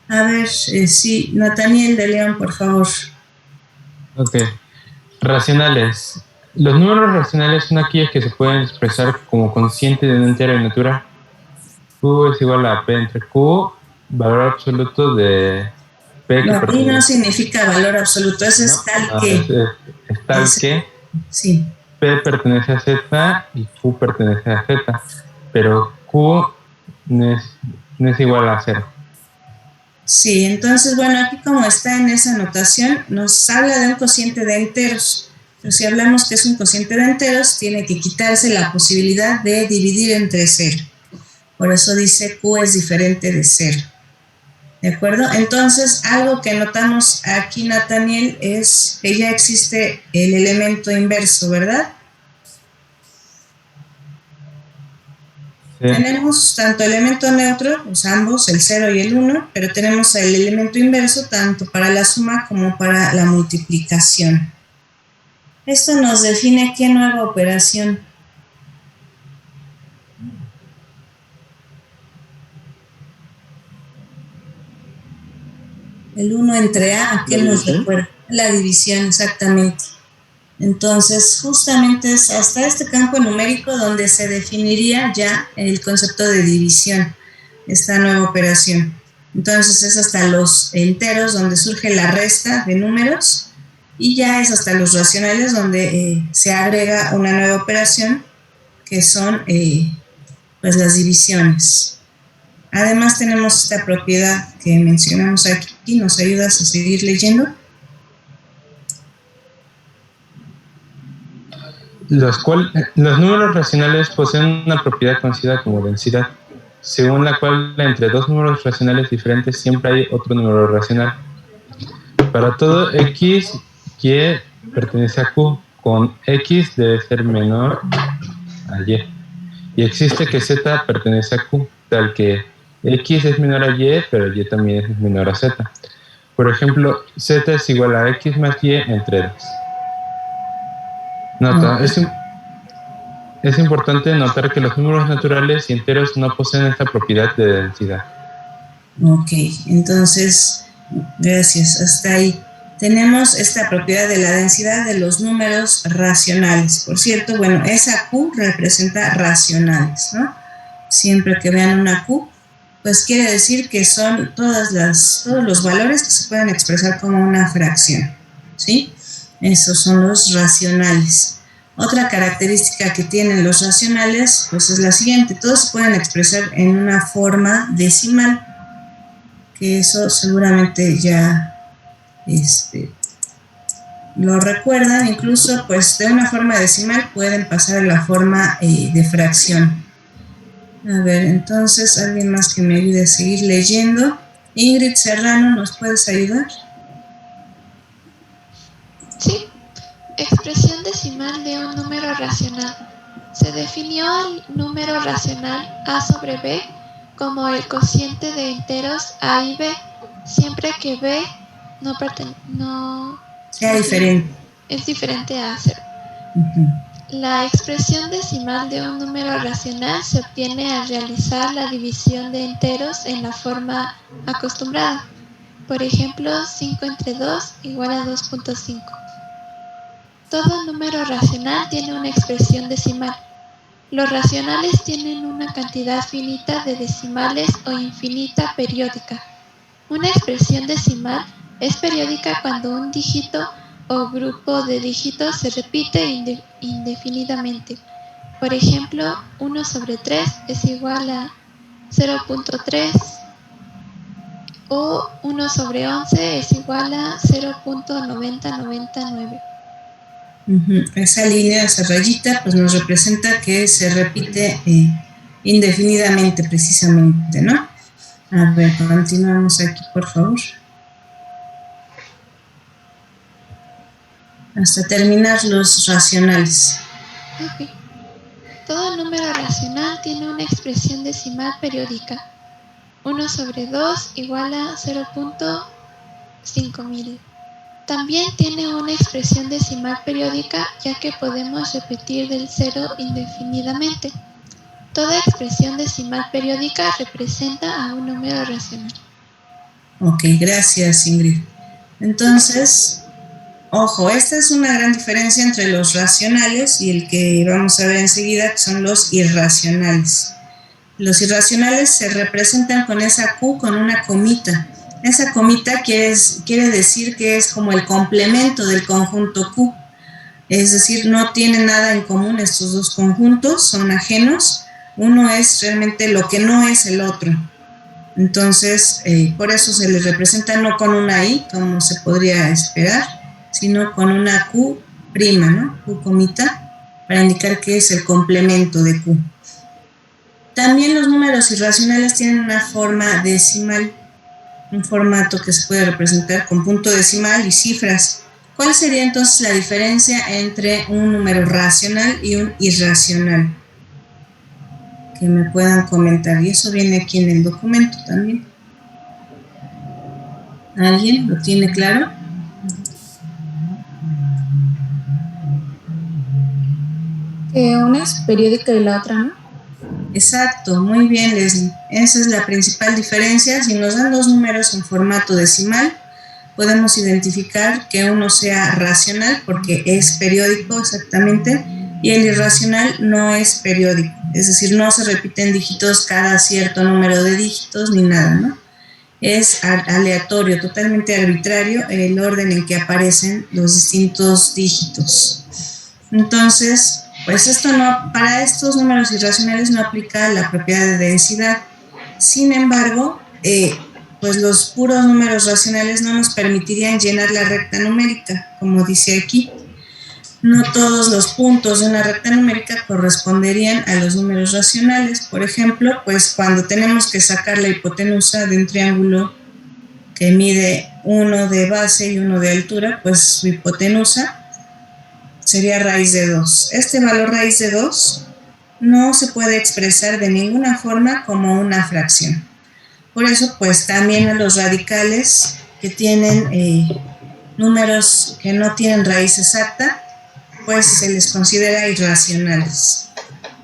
A ver, sí, Nathaniel de León, por favor. Ok. Racionales. Los números racionales son aquellos que se pueden expresar como cociente de un entero en natura. Q es igual a P entre Q, valor absoluto de P. No, y no significa valor absoluto, eso es tal que. Es tal que sí. P pertenece a Z y Q pertenece a Z, pero Q no es igual a 0. Sí, entonces, bueno, aquí como está en esa notación, nos habla de un cociente de enteros. Pero si hablamos que es un cociente de enteros, tiene que quitarse la posibilidad de dividir entre 0. Por eso dice Q es diferente de 0. ¿De acuerdo? Entonces, algo que notamos aquí, Nathaniel, es que ya existe el elemento inverso, ¿verdad? Sí. Tenemos tanto elemento neutro, pues ambos, el 0 y el 1, pero tenemos el elemento inverso tanto para la suma como para la multiplicación. Esto nos define qué nueva operación. El 1 entre A, ¿a qué nos recuerda? La división, exactamente. Entonces, justamente es hasta este campo numérico donde se definiría ya el concepto de división, esta nueva operación. Entonces, es hasta los enteros donde surge la resta de números y ya es hasta los racionales donde se agrega una nueva operación que son pues las divisiones. Además tenemos esta propiedad que mencionamos aquí. ¿Nos ayudas a seguir leyendo? Los números racionales poseen una propiedad conocida como densidad, según la cual entre dos números racionales diferentes siempre hay otro número racional. Para todo x, y pertenece a q, con x debe ser menor a y. Y existe que z pertenece a q, tal que x es menor a y, pero y también es menor a z. Por ejemplo, z es igual a x más y entre 2. Nota, es importante notar que los números naturales y enteros no poseen esta propiedad de densidad. Ok, entonces, gracias, hasta ahí. Tenemos esta propiedad de la densidad de los números racionales. Por cierto, bueno, esa Q representa racionales, ¿no? Siempre que vean una Q, pues quiere decir que son todos los valores que se pueden expresar como una fracción, ¿sí? Esos son los racionales. Otra característica que tienen los racionales, pues es la siguiente: todos se pueden expresar en una forma decimal, que eso seguramente ya lo recuerdan. Incluso pues de una forma decimal pueden pasar a la forma de fracción. A ver, entonces, ¿alguien más que me ayude a seguir leyendo? Ingrid Serrano, ¿nos puedes ayudar? Sí. Expresión decimal de un número racional. Se definió el número racional a sobre b como el cociente de enteros a y b, siempre que b sea diferente. Es diferente a 0. La expresión decimal de un número racional se obtiene al realizar la división de enteros en la forma acostumbrada. Por ejemplo, 5 entre 2 igual a 2.5. Todo número racional tiene una expresión decimal. Los racionales tienen una cantidad finita de decimales o infinita periódica. Una expresión decimal es periódica cuando un dígito o grupo de dígitos se repite indefinidamente. Por ejemplo, 1 sobre 3 es igual a 0.3 o 1 sobre 11 es igual a 0.9099. Esa línea, esa rayita, pues nos representa que se repite indefinidamente, precisamente, ¿no? A ver, continuamos aquí, por favor. Hasta terminar los racionales. Ok. Todo número racional tiene una expresión decimal periódica. 1/2 igual a 0.5000. También tiene una expresión decimal periódica, ya que podemos repetir del 0 indefinidamente. Toda expresión decimal periódica representa a un número racional. Ok, gracias, Ingrid. Entonces, ojo, esta es una gran diferencia entre los racionales y el que vamos a ver enseguida, que son los irracionales. Los irracionales se representan con esa Q con una comita. Esa comita quiere decir que es como el complemento del conjunto Q. Es decir, no tienen nada en común estos dos conjuntos, son ajenos. Uno es realmente lo que no es el otro. Entonces, por eso se les representa no con una I, como se podría esperar, sino con una Q prima, ¿no? Q comita, para indicar que es el complemento de Q. También los números irracionales tienen una forma decimal, un formato que se puede representar con punto decimal y cifras. ¿Cuál sería entonces la diferencia entre un número racional y un irracional? Que me puedan comentar, y eso viene aquí en el documento también. ¿Alguien lo tiene claro? Una es periódica y la otra no. Exacto, muy bien, Leslie. Esa es la principal diferencia. Si nos dan dos números en formato decimal, podemos identificar que uno sea racional porque es periódico exactamente, y el irracional no es periódico, es decir, no se repiten dígitos cada cierto número de dígitos ni nada, ¿no? Es aleatorio, totalmente arbitrario el orden en que aparecen los distintos dígitos. Entonces, pues esto no, para estos números irracionales no aplica la propiedad de densidad. Sin embargo, pues los puros números racionales no nos permitirían llenar la recta numérica, como dice aquí. No todos los puntos de una recta numérica corresponderían a los números racionales. Por ejemplo, pues cuando tenemos que sacar la hipotenusa de un triángulo que mide 1 de base y 1 de altura, pues su hipotenusa sería raíz de 2. Este valor raíz de 2 no se puede expresar de ninguna forma como una fracción. Por eso, pues también a los radicales que tienen números que no tienen raíz exacta, pues se les considera irracionales,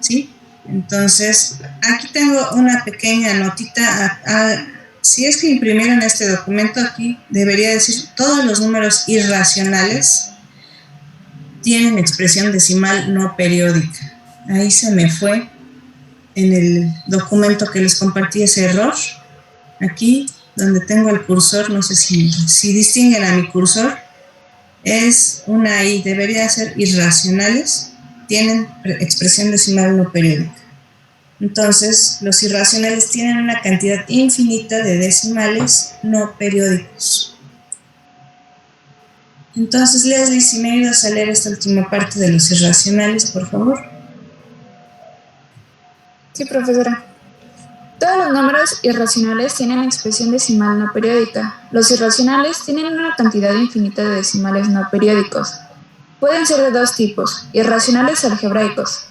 ¿sí? Entonces, aquí tengo una pequeña notita. Si es que imprimieron este documento, aquí debería decir todos los números irracionales tienen expresión decimal no periódica. Ahí se me fue en el documento que les compartí ese error. Aquí, donde tengo el cursor, no sé si distinguen a mi cursor, es una I, debería ser irracionales, tienen expresión decimal no periódica. Entonces, los irracionales tienen una cantidad infinita de decimales no periódicos. Entonces, Leslie, si me ayudas a leer esta última parte de los irracionales, por favor. Sí, profesora. Todos los números irracionales tienen expresión decimal no periódica. Los irracionales tienen una cantidad infinita de decimales no periódicos. Pueden ser de dos tipos: irracionales algebraicos,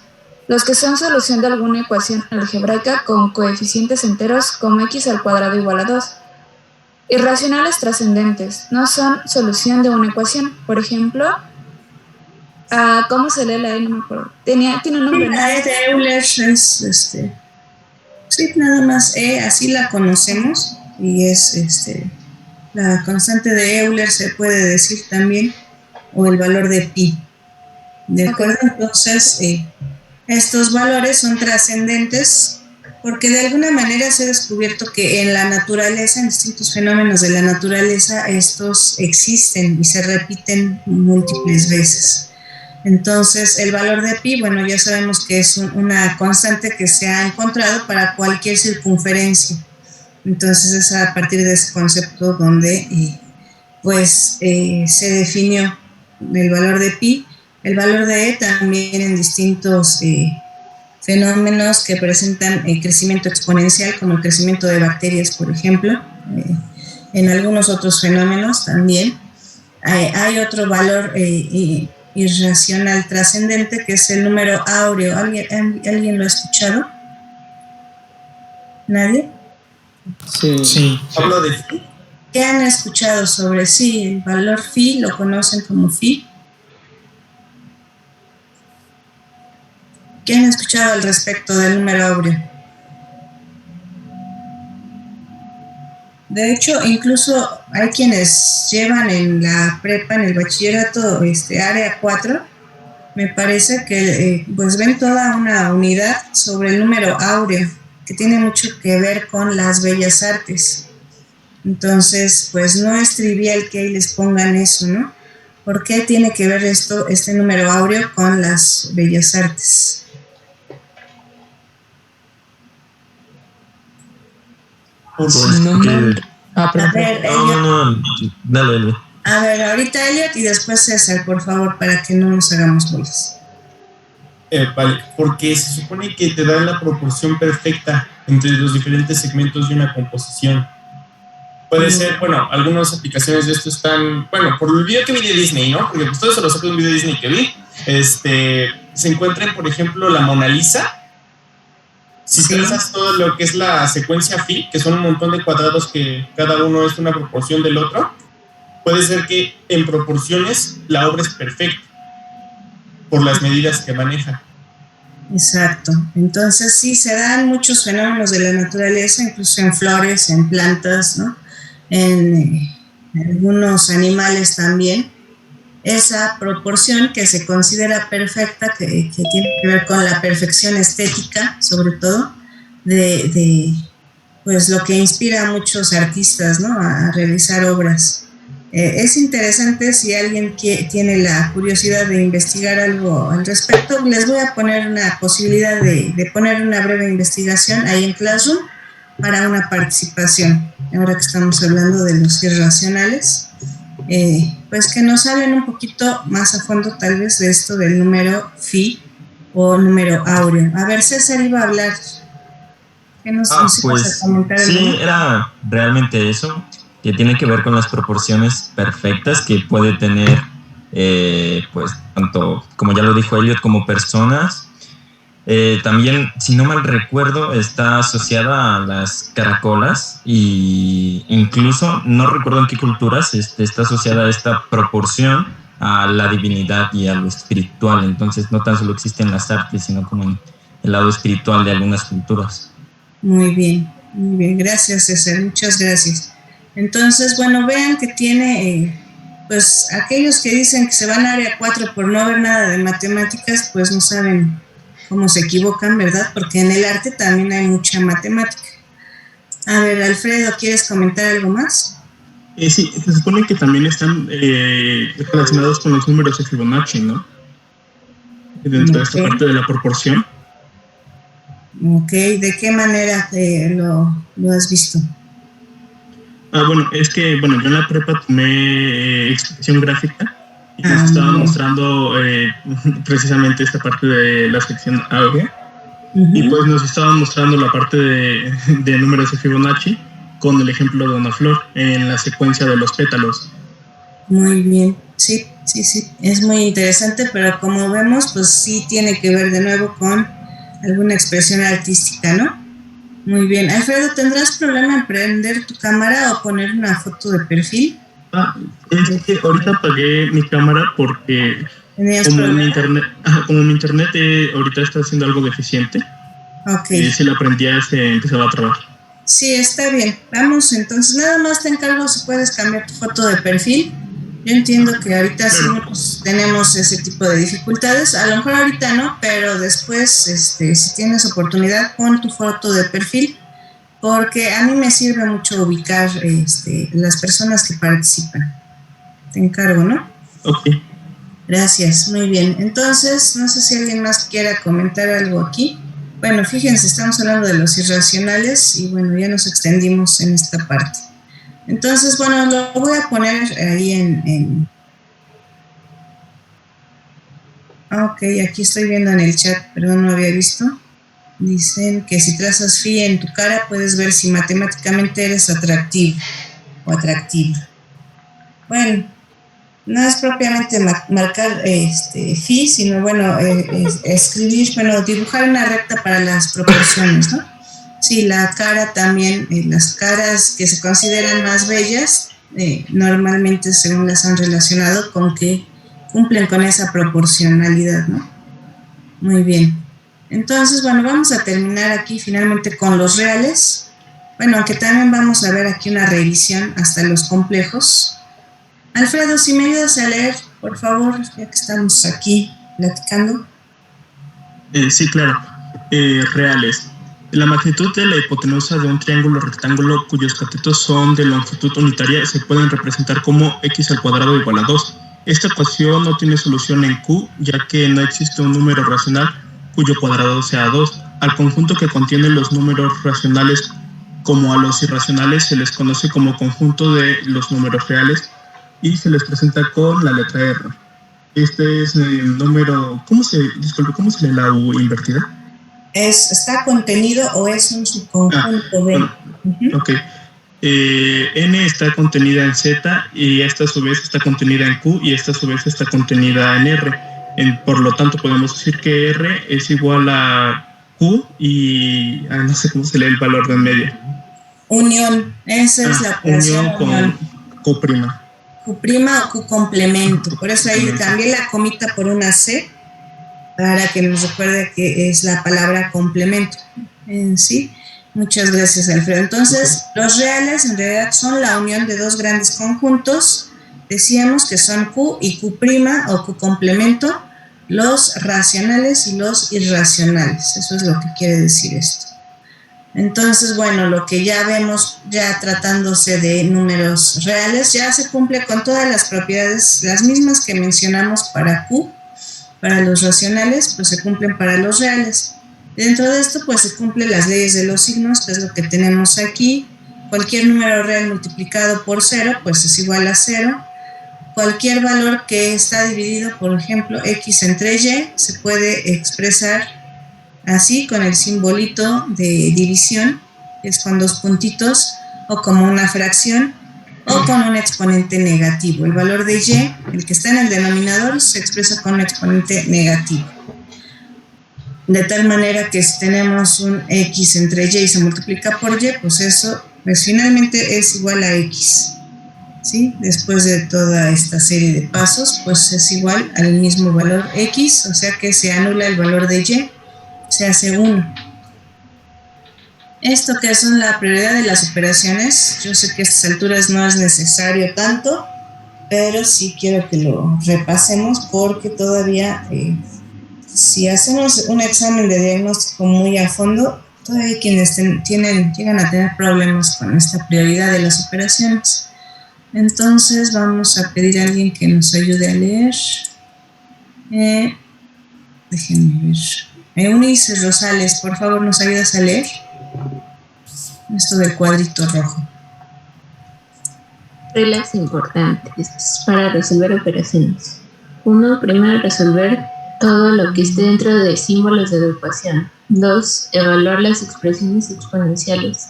los que son solución de alguna ecuación algebraica con coeficientes enteros como x al cuadrado igual a 2. Irracionales trascendentes, no son solución de una ecuación. Por ejemplo, ¿cómo se lee la E? No me acuerdo. Tiene un nombre. La E de Euler es sí, nada más así la conocemos, y es la constante de Euler, se puede decir también, o el valor de pi. ¿De acuerdo? Entonces, estos valores son trascendentes porque de alguna manera se ha descubierto que en la naturaleza, en distintos fenómenos de la naturaleza, estos existen y se repiten múltiples veces. Entonces, el valor de pi, bueno, ya sabemos que es una constante que se ha encontrado para cualquier circunferencia. Entonces, es a partir de ese concepto donde se definió el valor de pi. El valor de E también en distintos fenómenos que presentan crecimiento exponencial, como el crecimiento de bacterias, por ejemplo. En algunos otros fenómenos también hay otro valor irracional trascendente, que es el número áureo. ¿Alguien lo ha escuchado? ¿Nadie? Sí. Hablo de phi. ¿Qué han escuchado sobre el valor phi? ¿Lo conocen como phi? ¿Qué han escuchado al respecto del número áureo? De hecho, incluso hay quienes llevan en la prepa, en el bachillerato, área 4, me parece que pues ven toda una unidad sobre el número áureo, que tiene mucho que ver con las bellas artes. Entonces, pues no es trivial que ahí les pongan eso, ¿no? ¿Por qué tiene que ver este número áureo con las bellas artes? Dale, dale. A ver, ahorita Elliot y después César, por favor, para que no nos hagamos bolas. Vale, porque se supone que te da la proporción perfecta entre los diferentes segmentos de una composición. Puede ser, bueno, algunas aplicaciones de esto están, bueno, por el video que vi de Disney, ¿no? Porque pues todo eso lo saco de un video de Disney que vi. Se encuentran, por ejemplo, la Mona Lisa. Si trazas todo lo que es la secuencia phi, que son un montón de cuadrados que cada uno es una proporción del otro, puede ser que en proporciones la obra es perfecta por las medidas que maneja. Exacto. Entonces sí, se dan muchos fenómenos de la naturaleza, incluso en flores, en plantas, ¿no? En algunos animales también. Esa proporción que se considera perfecta, que tiene que ver con la perfección estética, sobre todo, de pues lo que inspira a muchos artistas, ¿no? A realizar obras. Es interesante, si alguien tiene la curiosidad de investigar algo al respecto, les voy a poner una posibilidad de poner una breve investigación ahí en Classroom para una participación, ahora que estamos hablando de los irracionales. Pues que nos hablen un poquito más a fondo tal vez de esto del número phi o número áureo. A ver, César iba a hablar. ¿Qué nos ibas a comentar? Sí, era realmente eso, que tiene que ver con las proporciones perfectas que puede tener, pues, tanto, como ya lo dijo Elliot, como personas. También, si no mal recuerdo, está asociada a las caracolas, y incluso, no recuerdo en qué culturas, está asociada a esta proporción a la divinidad y a lo espiritual. Entonces no tan solo existe en las artes, sino como en el lado espiritual de algunas culturas. Muy bien, gracias César, muchas gracias. Entonces, bueno, vean que tiene, pues aquellos que dicen que se van a área 4 por no ver nada de matemáticas, pues no saben cómo se equivocan, ¿verdad? Porque en el arte también hay mucha matemática. A ver, Alfredo, ¿quieres comentar algo más? Sí, se supone que también están relacionados con los números de Fibonacci, ¿no? Dentro de esta parte de la proporción. Ok, ¿de qué manera lo has visto? Bueno, es que, bueno, yo en la prepa tomé expresión gráfica y nos estaba mostrando precisamente esta parte de la sección áurea. Y pues nos estaban mostrando la parte de números de Fibonacci con el ejemplo de una flor en la secuencia de los pétalos. Muy bien, sí, es muy interesante, pero como vemos, pues sí tiene que ver de nuevo con alguna expresión artística, ¿no? Muy bien. Alfredo, ¿tendrás problema en prender tu cámara o poner una foto de perfil? Es que ahorita apagué mi cámara porque como mi internet ahorita está haciendo algo deficiente. Ok. Si la prendía se empezaba a trabar. Sí, está bien. Vamos, entonces nada más te encargo si puedes cambiar tu foto de perfil. Yo entiendo que ahorita sí tenemos ese tipo de dificultades, a lo mejor ahorita no, pero después, si tienes oportunidad, pon tu foto de perfil, porque a mí me sirve mucho ubicar las personas que participan. Te encargo, ¿no? Ok. Gracias, muy bien. Entonces, no sé si alguien más quiera comentar algo aquí. Bueno, fíjense, estamos hablando de los irracionales y bueno, ya nos extendimos en esta parte. Entonces, bueno, lo voy a poner ahí en... Ok, aquí estoy viendo en el chat, perdón, no había visto. Dicen que si trazas phi en tu cara puedes ver si matemáticamente eres atractivo o atractiva. Bueno, no es propiamente marcar phi, sino bueno, escribir, bueno, dibujar una recta para las proporciones, ¿no? Sí, la cara también, las caras que se consideran más bellas, normalmente según las han relacionado con que cumplen con esa proporcionalidad, ¿no? Muy bien. Entonces, bueno, vamos a terminar aquí finalmente con los reales. Bueno, aunque también vamos a ver aquí una revisión hasta los complejos. Alfredo, si me ayudas a leer, por favor, ya que estamos aquí platicando. Sí, claro. Reales. La magnitud de la hipotenusa de un triángulo rectángulo cuyos catetos son de longitud unitaria se pueden representar como x al cuadrado igual a 2. Esta ecuación no tiene solución en Q, ya que no existe un número racional cuyo cuadrado sea 2. Al conjunto que contiene los números racionales como a los irracionales se les conoce como conjunto de los números reales y se les presenta con la letra R. Este es el número... ¿Cómo se lee la U invertida? ¿Está contenido o es un subconjunto de? Ok. N está contenida en Z y esta a su vez está contenida en Q y esta a su vez está contenida en R. Por lo tanto podemos decir que R es igual a Q y no sé cómo se lee el valor de en medio. Unión, esa es la operación unión con Q'. Q' o Q complemento. Por eso ahí cambié la comita por una C para que nos recuerde que es la palabra complemento. Sí. Muchas gracias, Alfredo. Entonces, los reales en realidad son la unión de dos grandes conjuntos. Decíamos que son Q y Q' o Q complemento, los racionales y los irracionales. Eso es lo que quiere decir esto. Entonces, bueno, lo que ya vemos, ya tratándose de números reales, ya se cumple con todas las propiedades, las mismas que mencionamos para Q, para los racionales, pues se cumplen para los reales. Dentro de esto, pues se cumplen las leyes de los signos, que es lo que tenemos aquí. Cualquier número real multiplicado por 0, pues es igual a 0. Cualquier valor que está dividido, por ejemplo, x entre y, se puede expresar así, con el simbolito de división, que es con dos puntitos, o como una fracción, o con un exponente negativo. El valor de y, el que está en el denominador, se expresa con un exponente negativo. De tal manera que si tenemos un x entre y se multiplica por y, pues eso pues finalmente es igual a x. ¿Sí? Después de toda esta serie de pasos, pues es igual al mismo valor x, o sea que se anula el valor de y, se hace 1. Esto que son la prioridad de las operaciones, yo sé que a estas alturas no es necesario tanto, pero sí quiero que lo repasemos porque todavía... si hacemos un examen de diagnóstico muy a fondo, todavía quienes llegan a tener problemas con esta prioridad de las operaciones. Entonces vamos a pedir a alguien que nos ayude a leer. Déjenme ver. Eunice Rosales, por favor, ¿nos ayudas a leer? Esto del cuadrito rojo. Reglas importantes para resolver operaciones. 1. Primero resolver todo lo que esté dentro de símbolos de ecuación. 2. Evaluar las expresiones exponenciales.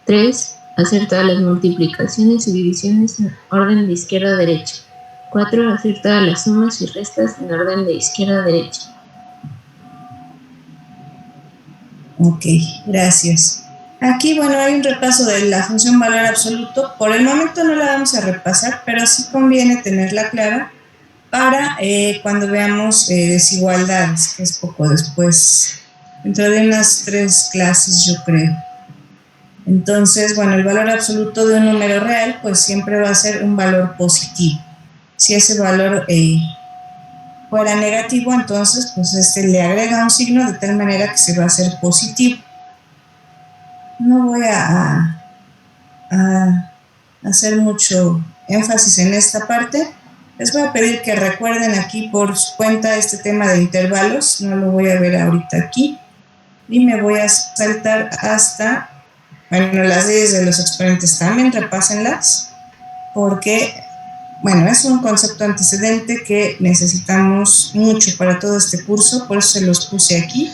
3. Hacer todas las multiplicaciones y divisiones en orden de izquierda a derecha. 4. Hacer todas las sumas y restas en orden de izquierda a derecha. Ok, gracias. Aquí, bueno, hay un repaso de la función valor absoluto. Por el momento no la vamos a repasar, pero sí conviene tenerla clara para cuando veamos desigualdades, que es poco después, dentro de unas 3 clases, yo creo. Entonces, bueno, el valor absoluto de un número real, pues siempre va a ser un valor positivo. Si ese valor fuera negativo, entonces, pues le agrega un signo de tal manera que se va a hacer positivo. No voy a hacer mucho énfasis en esta parte. Les voy a pedir que recuerden aquí por su cuenta este tema de intervalos, no lo voy a ver ahorita aquí, y me voy a saltar hasta, bueno, las leyes de los exponentes también, repásenlas, porque, bueno, es un concepto antecedente que necesitamos mucho para todo este curso, por eso se los puse aquí,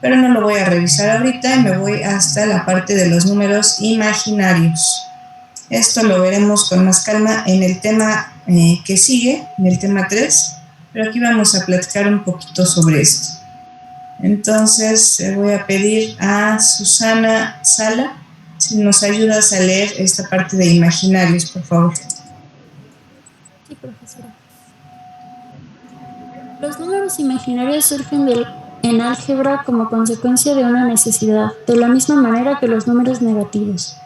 pero no lo voy a revisar ahorita y me voy hasta la parte de los números imaginarios. Esto lo veremos con más calma en el tema que sigue, en el tema 3, pero aquí vamos a platicar un poquito sobre esto. Entonces voy a pedir a Susana Sala si nos ayudas a leer esta parte de imaginarios, por favor. Sí, profesora. Los números imaginarios surgen en álgebra como consecuencia de una necesidad, de la misma manera que los números negativos.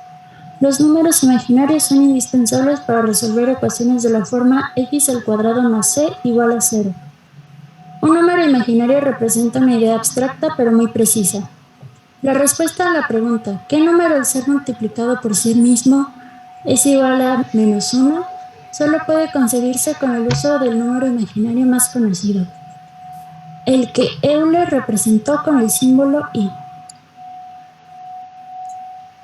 Los números imaginarios son indispensables para resolver ecuaciones de la forma x² más c igual a 0. Un número imaginario representa una idea abstracta pero muy precisa. La respuesta a la pregunta ¿qué número al ser multiplicado por sí mismo es igual a -1? Solo puede concebirse con el uso del número imaginario más conocido, el que Euler representó con el símbolo i.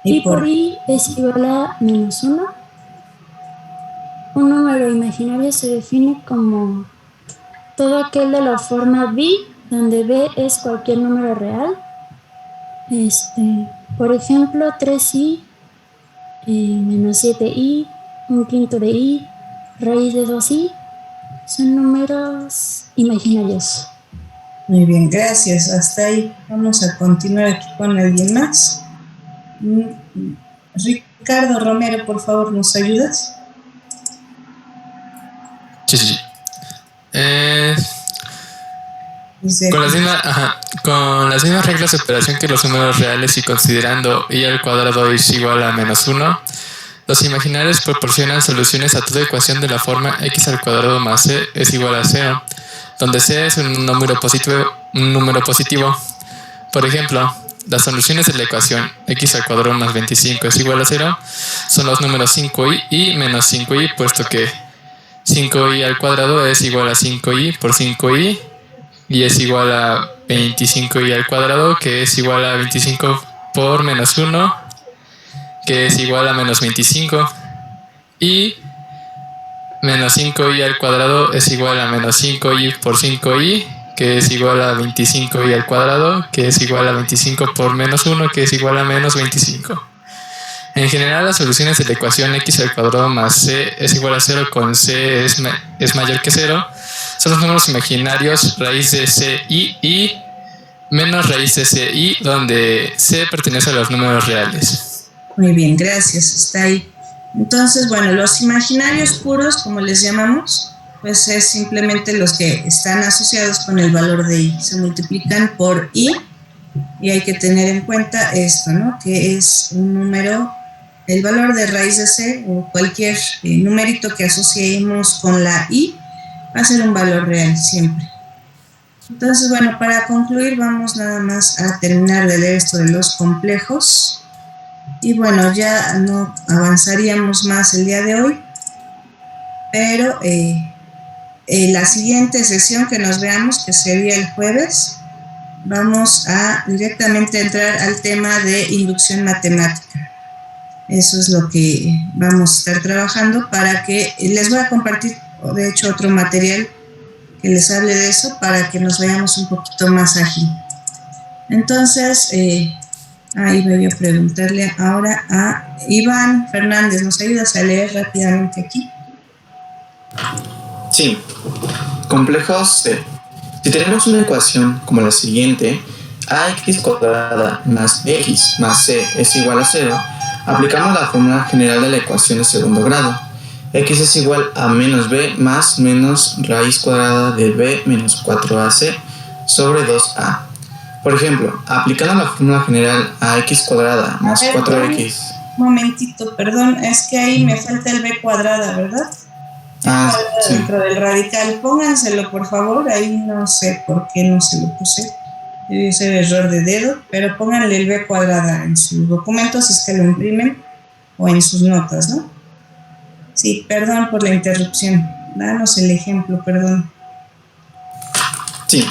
I por i es igual a -1. Un número imaginario se define como todo aquel de la forma b, donde b es cualquier número real. Por ejemplo, 3i, menos 7i, un quinto de i, raíz de 2i, son números imaginarios. Muy bien, gracias. Hasta ahí. Vamos a continuar aquí con alguien más. Ricardo Romero, por favor, ¿nos ayudas? Sí. Con las mismas reglas de operación que los números reales y considerando i² es igual a -1, los imaginarios proporcionan soluciones a toda ecuación de la forma x² más c es igual a 0, donde c es un número positivo. Por ejemplo, las soluciones de la ecuación x² más 25 es igual a 0 son los números 5i y menos 5i, puesto que 5i² es igual a 5i por 5i y es igual a 25i², que es igual a 25 por menos 1, que es igual a menos 25, y menos 5i² es igual a menos 5i por 5i, que es igual a 25i², que es igual a 25 por menos 1, que es igual a menos 25. En general, las soluciones de la ecuación x² más c es igual a 0 con c es mayor que 0 son los números imaginarios raíz de ci y menos raíz de ci, donde c pertenece a los números reales. Muy bien, gracias. Está ahí. Entonces, bueno, los imaginarios puros, como les llamamos, pues es simplemente los que están asociados con el valor de i. Se multiplican por i y hay que tener en cuenta esto, ¿no? Que es un número, el valor de raíz de c o cualquier numerito que asociemos con la i va a ser un valor real siempre. Entonces, bueno, para concluir vamos nada más a terminar de leer esto de los complejos. Y bueno, ya no avanzaríamos más el día de hoy, pero la siguiente sesión que nos veamos, que sería el jueves, vamos a directamente entrar al tema de inducción matemática. Eso es lo que vamos a estar trabajando para que les voy a compartir, de hecho, otro material que les hable de eso para que nos veamos un poquito más ágil. Entonces, ahí voy a preguntarle ahora a Iván Fernández. ¿Nos ayudas a leer rápidamente aquí? Sí. Complejos C. Si tenemos una ecuación como la siguiente, ax² más x más c es igual a 0, aplicamos la fórmula general de la ecuación de segundo grado. X es igual a menos b más menos raíz cuadrada de b menos 4ac sobre 2a. Por ejemplo, aplicando la fórmula general a x² más 4x... Momentito, perdón, es que ahí me falta el b cuadrada, ¿verdad? Sí. Dentro del radical, pónganselo por favor, ahí no sé por qué no se lo puse, debe ser error de dedo, pero pónganle el b cuadrada en sus documentos si es que lo imprimen o en sus notas, ¿no? Sí, perdón por la interrupción, danos el ejemplo, perdón. Sí,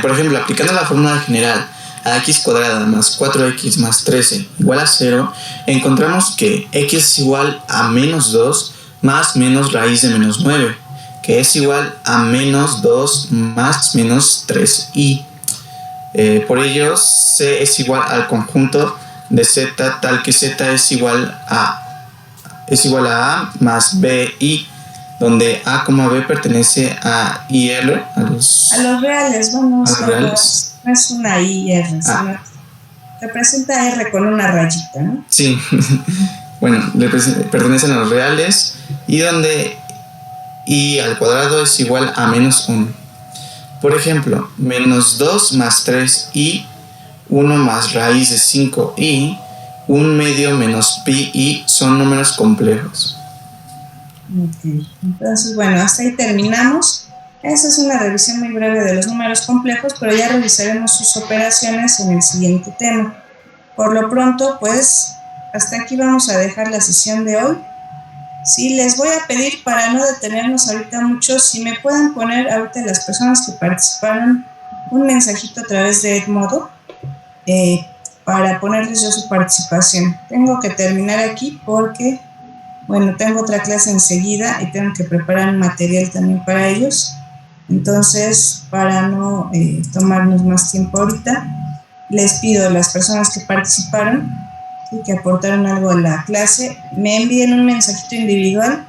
por ejemplo, aplicando la fórmula general a x² más 4x más 13 igual a 0, encontramos que x es igual a menos 2 más menos raíz de menos 9, que es igual a menos 2 más menos 3i. Por ello, c es igual al conjunto de z tal que z es igual a a más bi donde A, B pertenece a IR, a los reales, vamos. A los reales. No es una IR, sino representa R con una rayita, ¿no? Sí, bueno, pertenecen a los reales y donde I al cuadrado es igual a menos 1. Por ejemplo, menos 2 más 3i, 1 más raíz de 5i, 1 medio menos pi son números complejos. Ok, entonces bueno, hasta ahí terminamos. Esa es una revisión muy breve de los números complejos, pero ya revisaremos sus operaciones en el siguiente tema. Por lo pronto, pues, hasta aquí vamos a dejar la sesión de hoy. Sí, les voy a pedir, para no detenernos ahorita mucho, si me pueden poner ahorita las personas que participaron un mensajito a través de Edmodo para ponerles yo su participación. Tengo que terminar aquí porque, bueno, tengo otra clase enseguida y tengo que preparar un material también para ellos. Entonces, para no tomarnos más tiempo ahorita, les pido a las personas que participaron y que aportaron algo a la clase, me envíen un mensajito individual